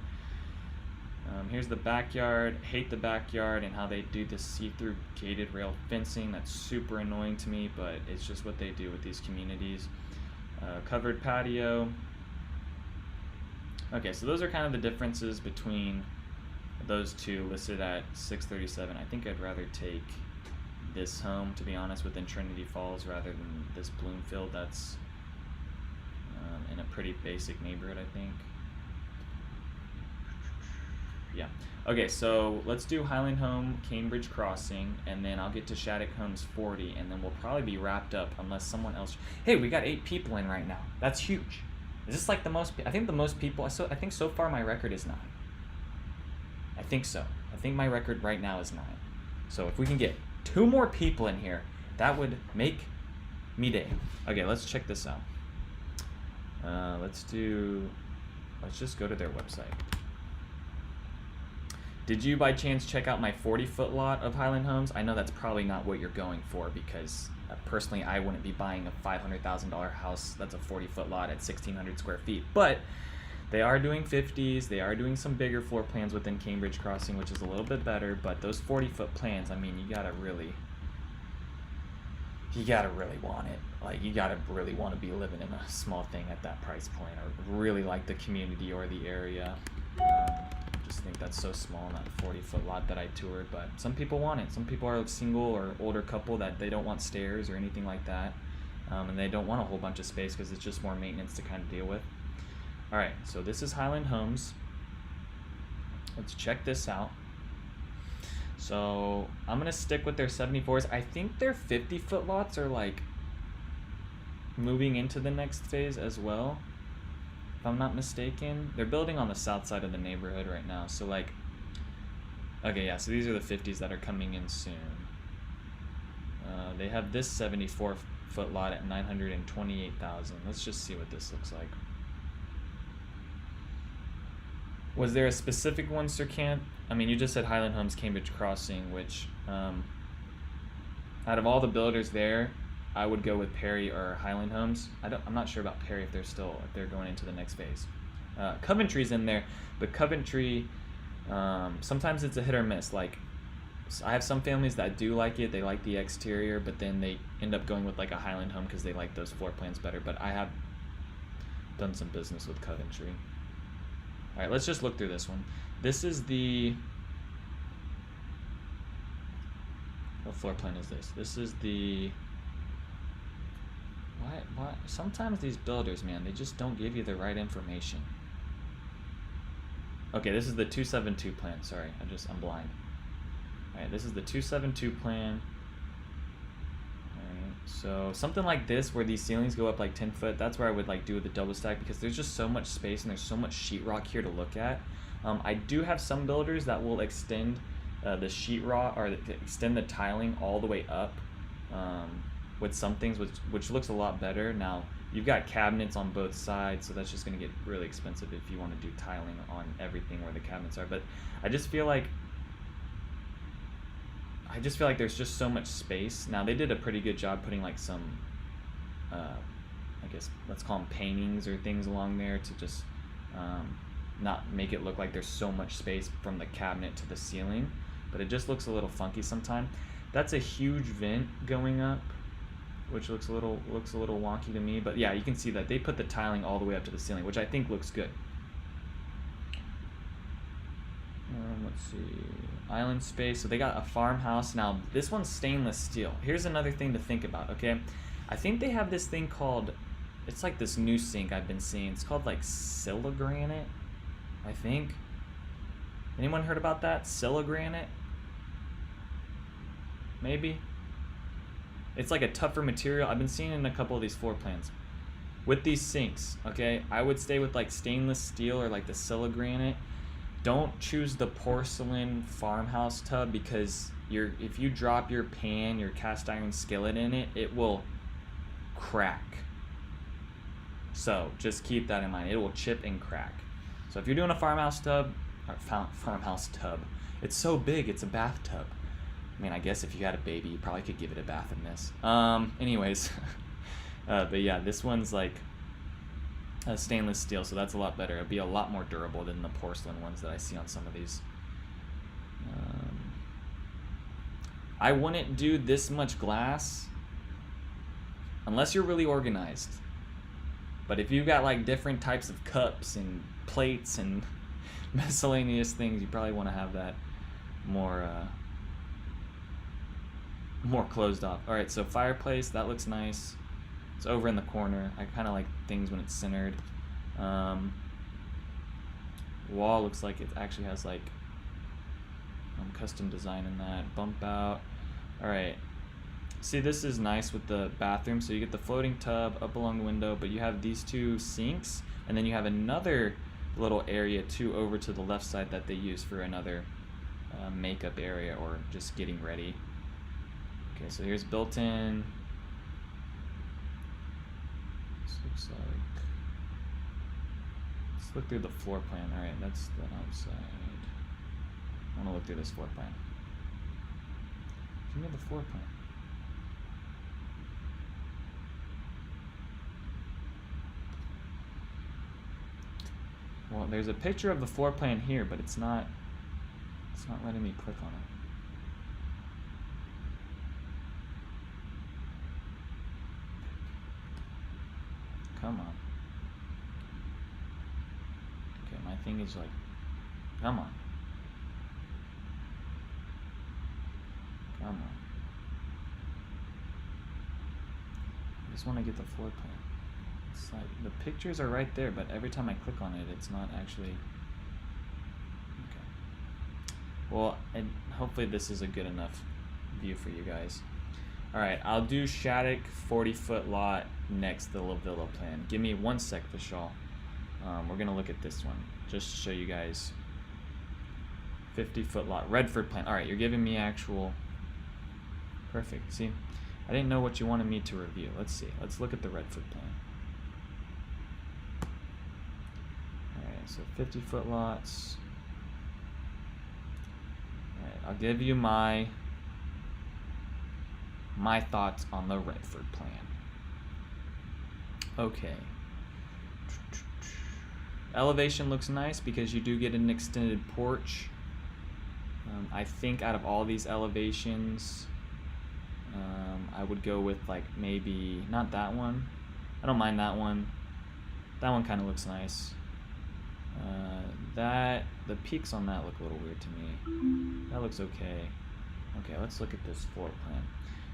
Here's the backyard. Hate the backyard and how they do this see-through gated rail fencing. That's super annoying to me, but it's just what they do with these communities. Covered patio. Okay, so those are kind of the differences between those two listed at $637. I think I'd rather take this home, to be honest, within Trinity Falls rather than this Bloomfield. That's in a pretty basic neighborhood, I think. Yeah. Okay, so let's do Highland Home, Cambridge Crossing, and then I'll get to Shattuck Homes 40, and then we'll probably be wrapped up unless someone else. Hey, we got 8 people in right now. That's huge. Is this like the most? I think the most people. I think so far my record is 9. I think so. I think my record right now is 9. So if we can get 2 more people in here, that would make me day. Okay, let's check this out. Let's just go to their website. Did you by chance check out my 40-foot lot of Highland Homes? I know that's probably not what you're going for, because personally I wouldn't be buying a $500,000 house that's a 40-foot lot at 1,600 square feet. But they are doing 50s. They are doing some bigger floor plans within Cambridge Crossing, which is a little bit better. But those 40-foot plans, I mean, you gotta really want it. Like, you gotta really want to be living in a small thing at that price point, or really like the community or the area. I think that's so small in that 40-foot lot that I toured, but some people want it. Some people are a single or older couple that they don't want stairs or anything like that, and they don't want a whole bunch of space because it's just more maintenance to kind of deal with. All right, so this is Highland Homes. Let's check this out. So I'm gonna stick with their 74s. I think their 50-foot lots are like moving into the next phase as well, if I'm not mistaken. They're building on the south side of the neighborhood right now. So like, okay, yeah, so these are the 50s that are coming in soon. They have this 74-foot lot at $928,000. Let's just see what this looks like. Was there a specific one, Sir Kent? I mean, you just said Highland Homes, Cambridge Crossing, which out of all the builders there, I would go with Perry or Highland Homes. I'm not sure about Perry if they're going into the next phase. Coventry's in there, but Coventry, sometimes it's a hit or miss. Like, I have some families that do like it. They like the exterior, but then they end up going with like a Highland Home because they like those floor plans better. But I have done some business with Coventry. All right, let's just look through this one. This is the, what floor plan is this? This is the, why? Sometimes these builders, man, they just don't give you the right information. Okay, this is the 272 plan. Sorry, I'm blind. All right, this is the 272 plan. All right, so something like this where these ceilings go up like 10 foot, that's where I would like do the double stack, because there's just so much space and there's so much sheetrock here to look at. I do have some builders that will extend the sheetrock, or extend the tiling all the way up with some things, which looks a lot better. Now, you've got cabinets on both sides, so that's just going to get really expensive if you want to do tiling on everything where the cabinets are. But I just feel like there's just so much space. Now, they did a pretty good job putting like some, I guess let's call them paintings or things along there to just not make it look like there's so much space from the cabinet to the ceiling, but it just looks a little funky sometimes. That's a huge vent going up, which looks a little wonky to me, but yeah, you can see that they put the tiling all the way up to the ceiling, which I think looks good. Let's see, island space. So they got a farmhouse. Now this one's stainless steel. Here's another thing to think about, okay? I think they have this thing called, it's like this new sink I've been seeing. It's called like Siligranite, I think. Anyone heard about that? Siligranite? Maybe? It's like a tougher material. I've been seeing it in a couple of these floor plans. With these sinks, okay, I would stay with like stainless steel or like the Siligranite. Don't choose the porcelain farmhouse tub, because if you drop your pan, your cast iron skillet in it, it will crack. So just keep that in mind. It will chip and crack. So if you're doing a farmhouse tub, it's so big, it's a bathtub. I mean, I guess if you had a baby, you probably could give it a bath in this. Anyways, but yeah, this one's like stainless steel, so that's a lot better. It'll be a lot more durable than the porcelain ones that I see on some of these. I wouldn't do this much glass unless you're really organized. But if you've got like different types of cups and plates and miscellaneous things, you probably want to have that more closed off. All right, so fireplace, that looks nice. It's over in the corner. I kind of like things when it's centered. Wall looks like it actually has like custom design in that. Bump out. All right. See, this is nice with the bathroom. So you get the floating tub up along the window, but you have these two sinks, and then you have another little area too over to the left side that they use for another makeup area or just getting ready. Okay, so here's built-in. Looks like, let's look through the floor plan. All right, that's the outside. I want to look through this floor plan. Give me the floor plan. Well, there's a picture of the floor plan here, but it's not letting me click on it. Come on. Okay, my thing is like, come on. Come on. I just want to get the floor plan. It's like, the pictures are right there, but every time I click on it, it's not actually, okay. Well, and hopefully this is a good enough view for you guys. All right, I'll do Shattuck 40-foot lot next to the La Villa plan. Give me 1 sec, Vishal. We're gonna look at this one just to show you guys. 50-foot lot, Redford plan. All right, you're giving me actual. Perfect. See, I didn't know what you wanted me to review. Let's see. Let's look at the Redford plan. All right, so 50-foot lots. All right, I'll give you my thoughts on the Redford plan. Okay. Elevation looks nice because you do get an extended porch. I think out of all these elevations, I would go with like maybe not that one. I don't mind that one. That one kind of looks nice. The peaks on that look a little weird to me. That looks okay. Okay, let's look at this floor plan.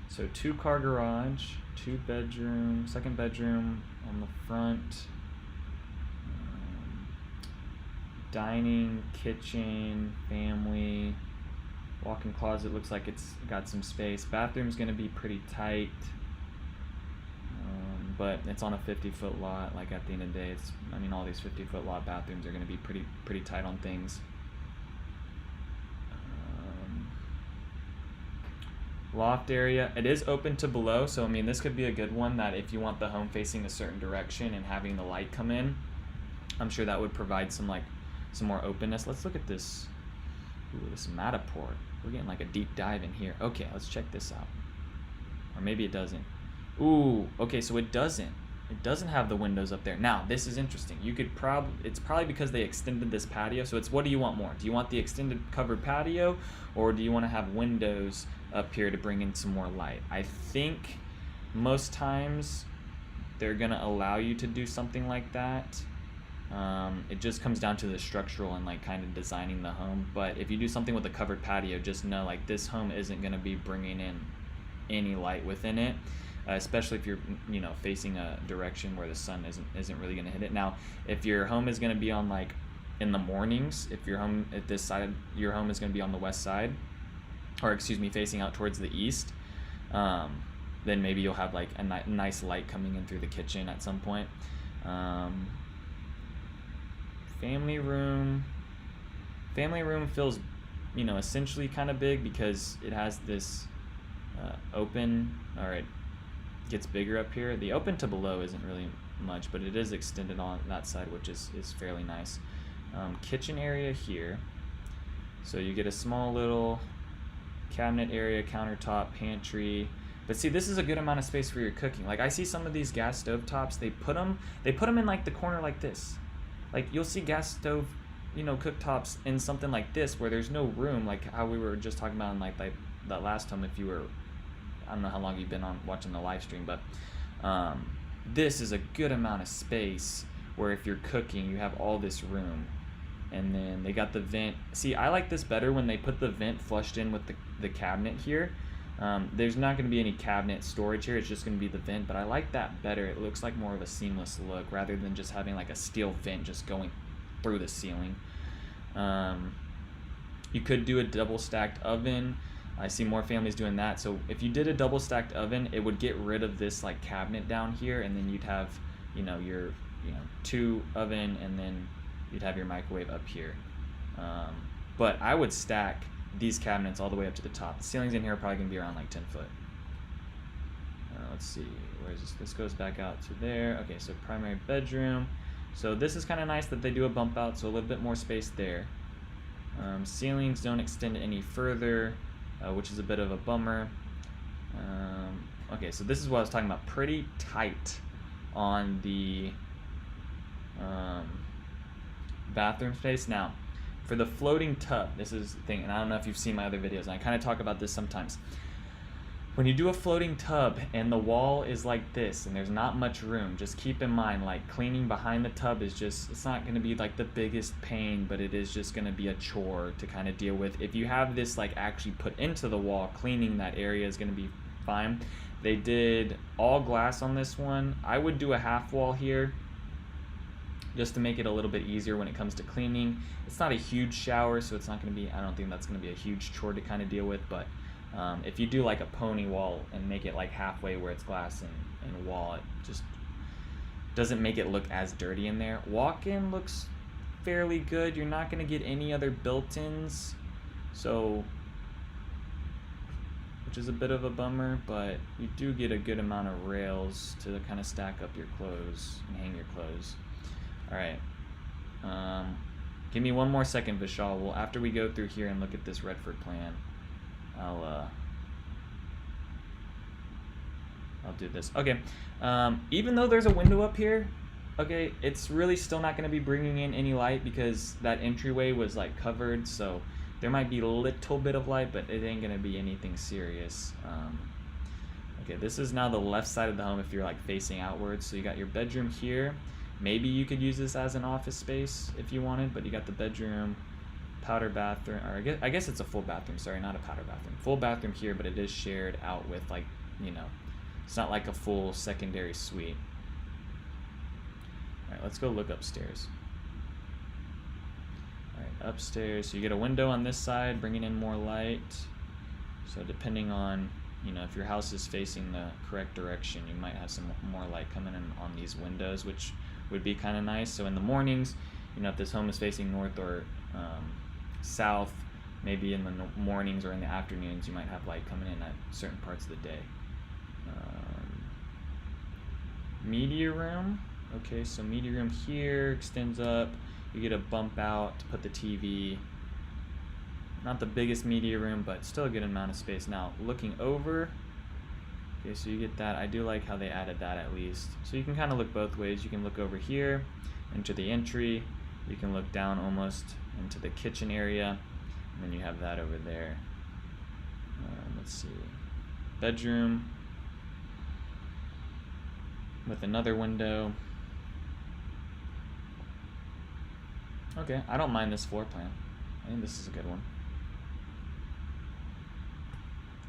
So 2-car garage, 2-bedroom, second bedroom on the front, dining, kitchen, family, walk-in closet looks like it's got some space. Bathroom's gonna be pretty tight, but it's on a 50-foot lot. Like at the end of the day, I mean all these 50-foot lot bathrooms are gonna be pretty tight on things. Loft area, it is open to below, so I mean this could be a good one that if you want the home facing a certain direction and having the light come in, I'm sure that would provide some more openness. Let's look at this. Ooh, this Matterport. We're getting like a deep dive in here. Okay, let's check this out. Or maybe it doesn't. Ooh, okay, so it doesn't. It doesn't have the windows up there. Now, this is interesting. You could it's probably because they extended this patio. So it's, what do you want more? Do you want the extended covered patio, or do you want to have windows up here to bring in some more light? I think most times they're gonna allow you to do something like that. It just comes down to the structural and like kind of designing the home. But if you do something with a covered patio, just know like this home isn't gonna be bringing in any light within it. Especially if you're, you know, facing a direction where the sun isn't really gonna hit it. Now, if your home is gonna be on like in the mornings, if your home at this side, your home is gonna be on the west side, or excuse me, facing out towards the east, then maybe you'll have like a nice light coming in through the kitchen at some point. Family room feels, you know, essentially kind of big because it has this open. All right. Gets bigger up here. The open to below isn't really much, but it is extended on that side, which is fairly nice. Kitchen area here, so you get a small little cabinet area, countertop, pantry. But see, this is a good amount of space for your cooking. Like I see some of these gas stove tops, they put them in like the corner like this. Like you'll see gas stove, you know, cooktops in something like this where there's no room, like how we were just talking about in like that last time. If you were, I don't know how long you've been on watching the live stream, but this is a good amount of space where if you're cooking, you have all this room. And then they got the vent. See, I like this better when they put the vent flushed in with the cabinet here. There's not going to be any cabinet storage here. It's just going to be the vent, but I like that better. It looks like more of a seamless look rather than just having like a steel vent just going through the ceiling. You could do a double stacked oven. I see more families doing that. So if you did a double stacked oven, it would get rid of this like cabinet down here, and then you'd have, you know, your, you know, 2 oven, and then you'd have your microwave up here. But I would stack these cabinets all the way up to the top. The ceilings in here are probably gonna be around like 10 foot. Let's see, where is this? This goes back out to there. Okay, so primary bedroom. So this is kind of nice that they do a bump out, so a little bit more space there. Ceilings don't extend any further, which is a bit of a bummer. Okay, so this is what I was talking about. Pretty tight on the bathroom space. Now, for the floating tub, this is the thing, and I don't know if you've seen my other videos, and I kind of talk about this sometimes. When you do a floating tub and the wall is like this and there's not much room, just keep in mind, like, cleaning behind the tub is just, it's not going to be like the biggest pain, but it is just going to be a chore to kind of deal with. If you have this like actually put into the wall, cleaning that area is going to be fine. They did all glass on this one. I would do a half wall here just to make it a little bit easier when it comes to cleaning. It's not a huge shower, so it's not going to be, I don't think that's going to be a huge chore to kind of deal with, but if you do like a pony wall and make it like halfway where it's glass and wall, it just doesn't make it look as dirty in there. Walk-in looks fairly good. You're not going to get any other built-ins, so, which is a bit of a bummer, but you do get a good amount of rails to kind of stack up your clothes and hang your clothes. All right. Give me one more second, Vishal. Well, after we go through here and look at this Redford plan, I'll do this. Okay. Even though there's a window up here, okay, it's really still not going to be bringing in any light because that entryway was like covered, so there might be a little bit of light, but it ain't going to be anything serious. Okay, this is now the left side of the home if you're like facing outwards. So you got your bedroom here. Maybe you could use this as an office space if you wanted, but you got the bedroom, powder bathroom, or I guess it's a full bathroom, sorry, not a powder bathroom. Full bathroom here, but it is shared out with, like, you know, it's not like a full secondary suite. All right, let's go look upstairs. All right, upstairs, so you get a window on this side, bringing in more light. So depending on, you know, if your house is facing the correct direction, you might have some more light coming in on these windows, which would be kind of nice. So in the mornings, you know, if this home is facing north or south, maybe in the mornings or in the afternoons, you might have light coming in at certain parts of the day. Media room. Okay, so media room here extends up. You get a bump out to put the TV. Not the biggest media room, but still a good amount of space. Now, looking over, Okay, so you get that. I do like how they added that at least. So you can kind of look both ways. You can look over here into the entry. You can look down almost into the kitchen area. And then you have that over there. Let's see. Bedroom with another window. Okay, I don't mind this floor plan. I think this is a good one.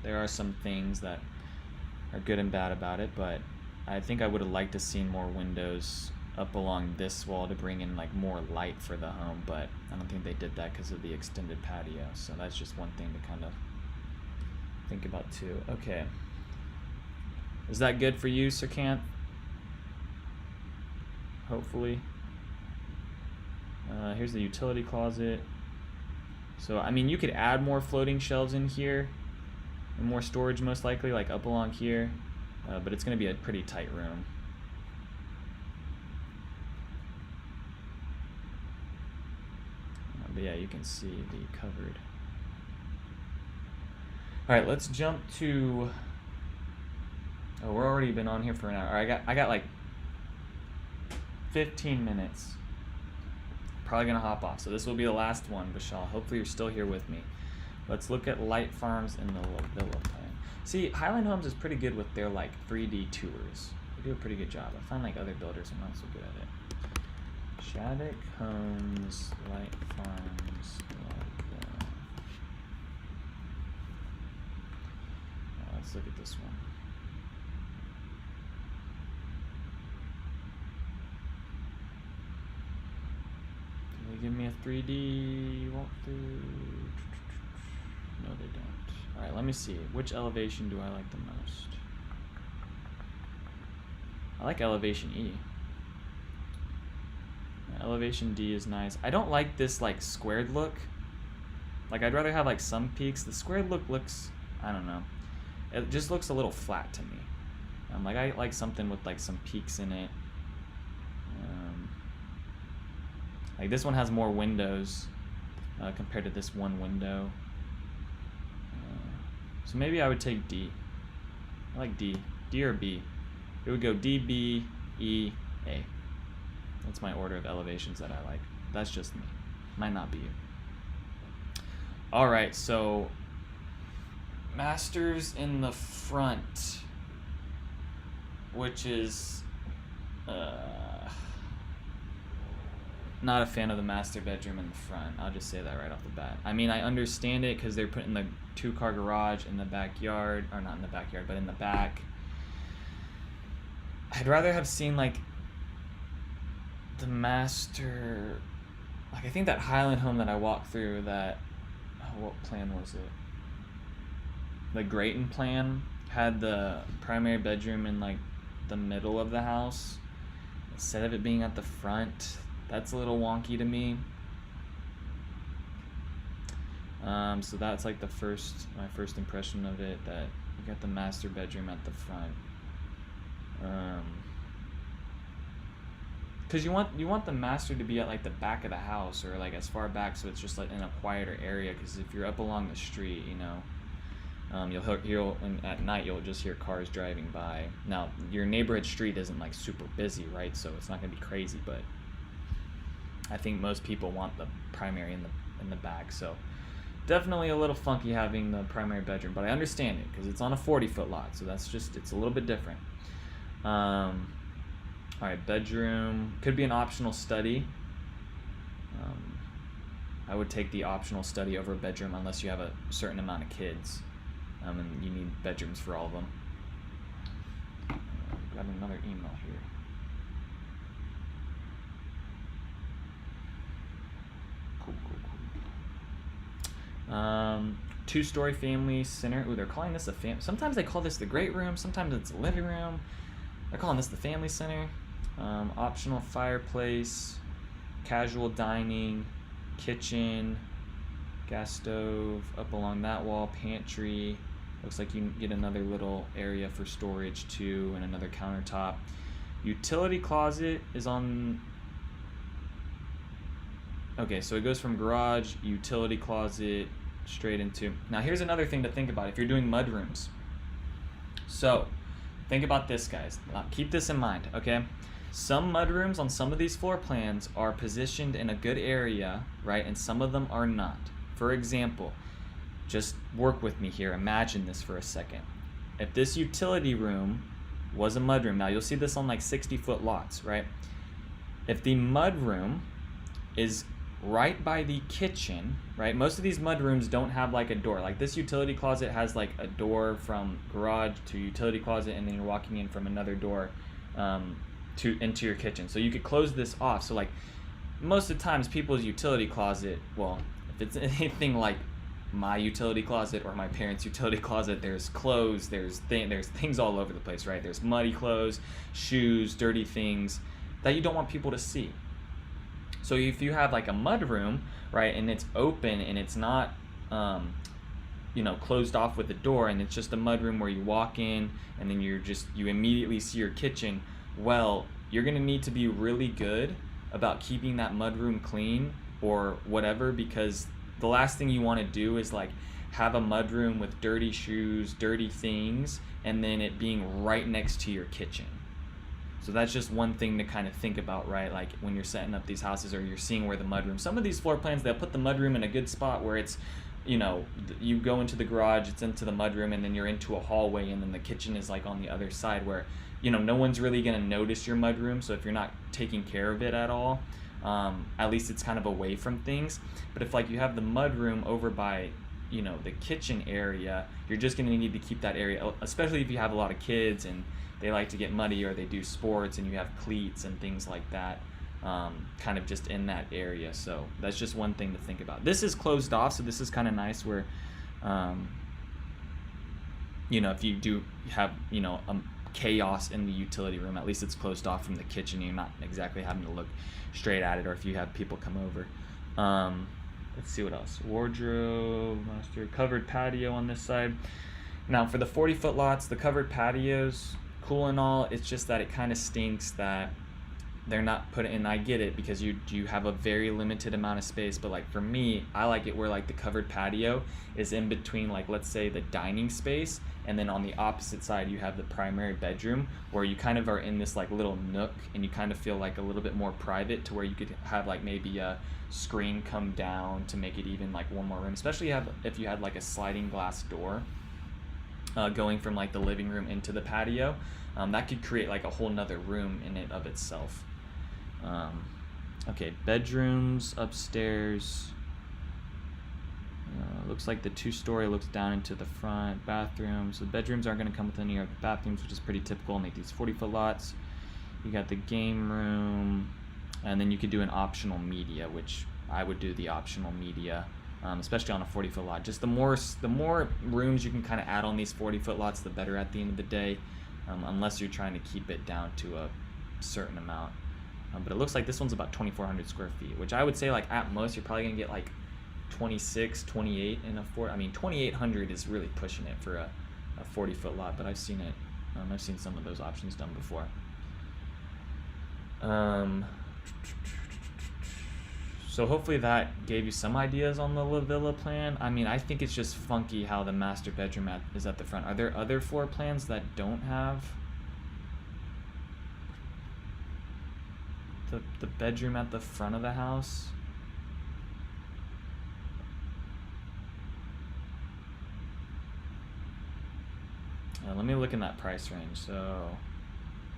There are some things that are good and bad about it, but I think I would have liked to see more windows up along this wall to bring in like more light for the home, but I don't think they did that because of the extended patio. So that's just one thing to kind of think about too. Okay. Is that good for you, Sir Kant? Hopefully. Here's the utility closet. So, I mean, you could add more floating shelves in here and more storage most likely, like up along here, but it's going to be a pretty tight room. But yeah, you can see the covered. All right, let's jump to. Oh, we're already been on here for an hour. I got like 15 minutes. Probably gonna hop off. So this will be the last one, Vishal. Hopefully you're still here with me. Let's look at Light Farms in the villa plan. See, Highland Homes is pretty good with their like 3D tours. They do a pretty good job. I find like other builders are not so good at it. Shattuck Homes, Light Farms, let's look at this one. Do they give me a 3D walkthrough? No, they don't. All right, let me see. Which elevation do I like the most? I like elevation E. Elevation D is nice. I don't like this like squared look. Like I'd rather have like some peaks. The squared look looks, I don't know. It just looks a little flat to me. Like I like something with like some peaks in it. Like this one has more windows compared to this one window. So maybe I would take D. I like D. D or B. It would go D, B, E, A. That's my order of elevations that I like. That's just me. Might not be you. All right, so masters in the front, which is not a fan of the master bedroom in the front. I'll just say that right off the bat. I mean, I understand it because they're putting the 2-car garage in the backyard, or not in the backyard, but in the back. I'd rather have seen like the master, like I think that Highland home that I walked through, that, oh, what plan was it? The Grayton plan had the primary bedroom in like the middle of the house instead of it being at the front. That's a little wonky to me. So that's like my first impression of it, that you got the master bedroom at the front. Because you want the master to be at like the back of the house, or like as far back so it's just like in a quieter area. Because if you're up along the street, you know, at night you'll just hear cars driving by. Now your neighborhood street isn't like super busy, right? So it's not gonna be crazy, but I think most people want the primary in the back. So definitely a little funky having the primary bedroom, but I understand it because it's on a 40-foot lot, so it's a little bit different. All right, bedroom could be an optional study. I would take the optional study over a bedroom unless you have a certain amount of kids, and you need bedrooms for all of them. Got another email here. Cool. 2-story family center. Ooh, they're calling this a family. Sometimes they call this the great room. Sometimes it's a living room. They're calling this the family center. Optional fireplace, casual dining, kitchen, gas stove up along that wall, pantry. Looks like you can get another little area for storage too, and another countertop. Utility closet is on. Okay, so it goes from garage, utility closet, straight into. Now here's another thing to think about if you're doing mud rooms. So think about this, guys. Keep this in mind, okay? Some mudrooms on some of these floor plans are positioned in a good area, right? And some of them are not. For example, just work with me here. Imagine this for a second. If this utility room was a mudroom, now you'll see this on like 60-foot lots, right? If the mudroom is right by the kitchen, right? Most of these mudrooms don't have like a door. Like this utility closet has like a door from garage to utility closet, and then you're walking in from another door into your kitchen. So you could close this off. So like most of the times people's utility closet, well, if it's anything like my utility closet or my parents' utility closet, there's clothes, there's things all over the place, right? There's muddy clothes, shoes, dirty things that you don't want people to see. So if you have like a mud room, right, and it's open and it's not closed off with a door, and it's just a mud room where you walk in and then you immediately see your kitchen, well, you're gonna need to be really good about keeping that mud room clean or whatever, because the last thing you want to do is like have a mud room with dirty shoes, dirty things, and then it being right next to your kitchen. So that's just one thing to kind of think about, right? Like when you're setting up these houses or you're seeing where the mudroom, some of these floor plans, they'll put the mudroom in a good spot where it's, you go into the garage, it's into the mudroom, and then you're into a hallway, and then the kitchen is like on the other side where, no one's really going to notice your mudroom. So if you're not taking care of it at all, at least it's kind of away from things. But if like you have the mudroom over by, the kitchen area, you're just going to need to keep that area, especially if you have a lot of kids and they like to get muddy or they do sports and you have cleats and things like that, kind of just in that area. So that's just one thing to think about. This is closed off, so this is kind of nice where, if you do have, chaos in the utility room, at least it's closed off from the kitchen. You're not exactly having to look straight at it, or if you have people come over. Let's see what else. Wardrobe, master, covered patio on this side. Now for the 40-foot lots, the covered patios, cool and all, it's just that it kind of stinks that they're not put in. I get it because you have a very limited amount of space, but like for me, I like it where like the covered patio is in between, like let's say the dining space, and then on the opposite side you have the primary bedroom, where you kind of are in this like little nook and you kind of feel like a little bit more private, to where you could have like maybe a screen come down to make it even like one more room, especially if you had like a sliding glass door going from like the living room into the patio. That could create like a whole nother room in it of itself. Okay, bedrooms upstairs. Looks like the 2-story looks down into the front. Bathrooms. The bedrooms aren't going to come with any of the bathrooms, which is pretty typical in like these 40-foot lots. You got the game room, and then you could do an optional media, which I would do the optional media, especially on a 40-foot lot. Just the more rooms you can kind of add on these 40-foot lots, the better at the end of the day, unless you're trying to keep it down to a certain amount. But it looks like this one's about 2,400 square feet, which I would say like at most you're probably gonna get like 26, 28 in a 2,800 is really pushing it for a 40-foot lot, but I've seen it. I've seen some of those options done before. So hopefully that gave you some ideas on the La Villa plan. I mean, I think it's just funky how the master bedroom is at the front. Are there other floor plans that don't have the bedroom at the front of the house? Let me look in that price range. So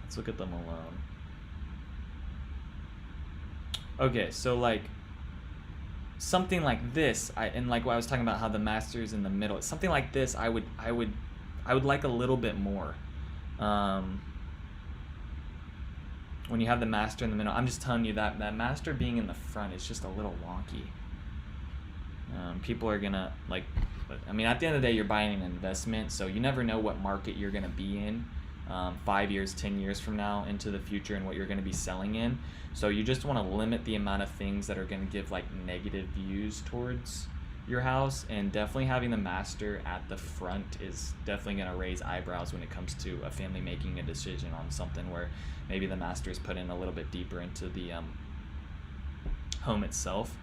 let's look at them alone. Okay, so like something like this, and like what I was talking about, how the master's in the middle, something like this I would like a little bit more. When you have the master in the middle, I'm just telling you that master being in the front is just a little wonky. People are gonna like, I mean, at the end of the day, you're buying an investment, so you never know what market you're gonna be in 5 years, 10 years from now into the future, and what you're gonna be selling in. So you just want to limit the amount of things that are gonna give like negative views towards your house, and definitely having the master at the front is definitely gonna raise eyebrows when it comes to a family making a decision on something where maybe the master is put in a little bit deeper into the home itself.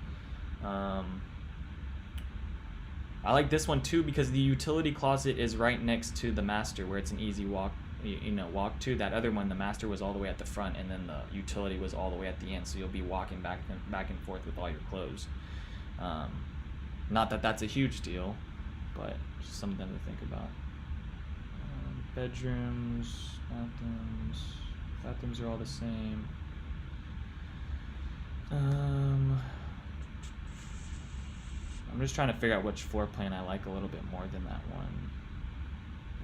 I like this one too because the utility closet is right next to the master, where it's an easy walk you know, walk to. That other one, the master was all the way at the front, and then the utility was all the way at the end. So you'll be walking back and forth with all your clothes. Not that that's a huge deal, but just something to think about. Bedrooms, bathrooms are all the same. I'm just trying to figure out which floor plan I like a little bit more than that one.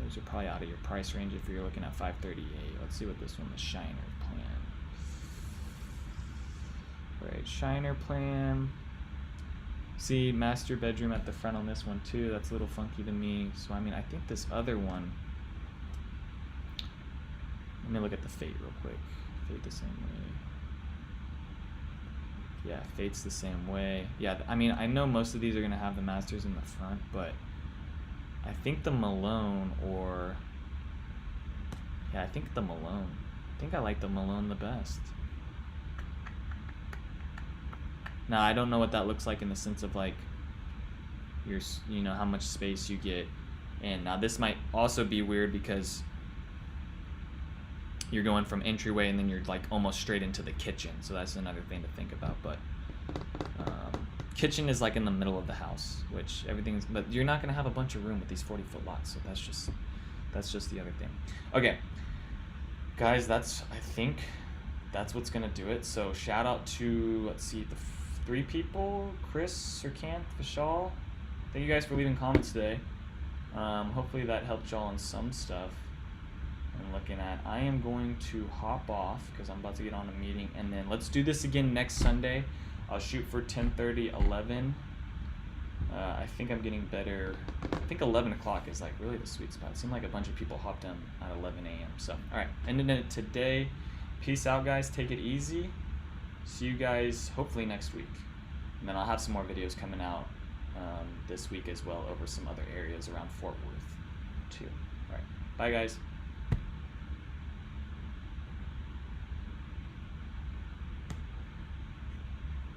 Those are probably out of your price range if you're looking at 538. Let's see what this one, the Shiner plan. Right, Shiner plan. See, master bedroom at the front on this one too. That's a little funky to me. So I mean, I think this other one. Let me look at the Fate real quick. Fate the same way. Yeah, Fate's the same way. Yeah, I mean, I know most of these are gonna have the masters in the front, but I think the Malone or I think the Malone. I think I like the Malone the best. Now I don't know what that looks like in the sense of like your, you know, how much space you get. And now this might also be weird because you're going from entryway and then you're like almost straight into the kitchen. So that's another thing to think about. But kitchen is like in the middle of the house, which everything's, but you're not gonna have a bunch of room with these 40-foot lots. So that's just the other thing. Okay, guys, I think that's what's gonna do it. So shout out to, let's see, the 3 people, Chris, Sirkanth, Vishal. Thank you guys for leaving comments today. Hopefully that helped y'all on some stuff I'm looking at. I am going to hop off because I'm about to get on a meeting, and then let's do this again next Sunday. I'll shoot for 10:30, 11. I think I'm getting better. I think 11 o'clock is like really the sweet spot. It seemed like a bunch of people hopped in at 11 a.m. So, all right, ending it today. Peace out, guys. Take it easy. See you guys hopefully next week. And then I'll have some more videos coming out this week as well over some other areas around Fort Worth too. All right, bye guys.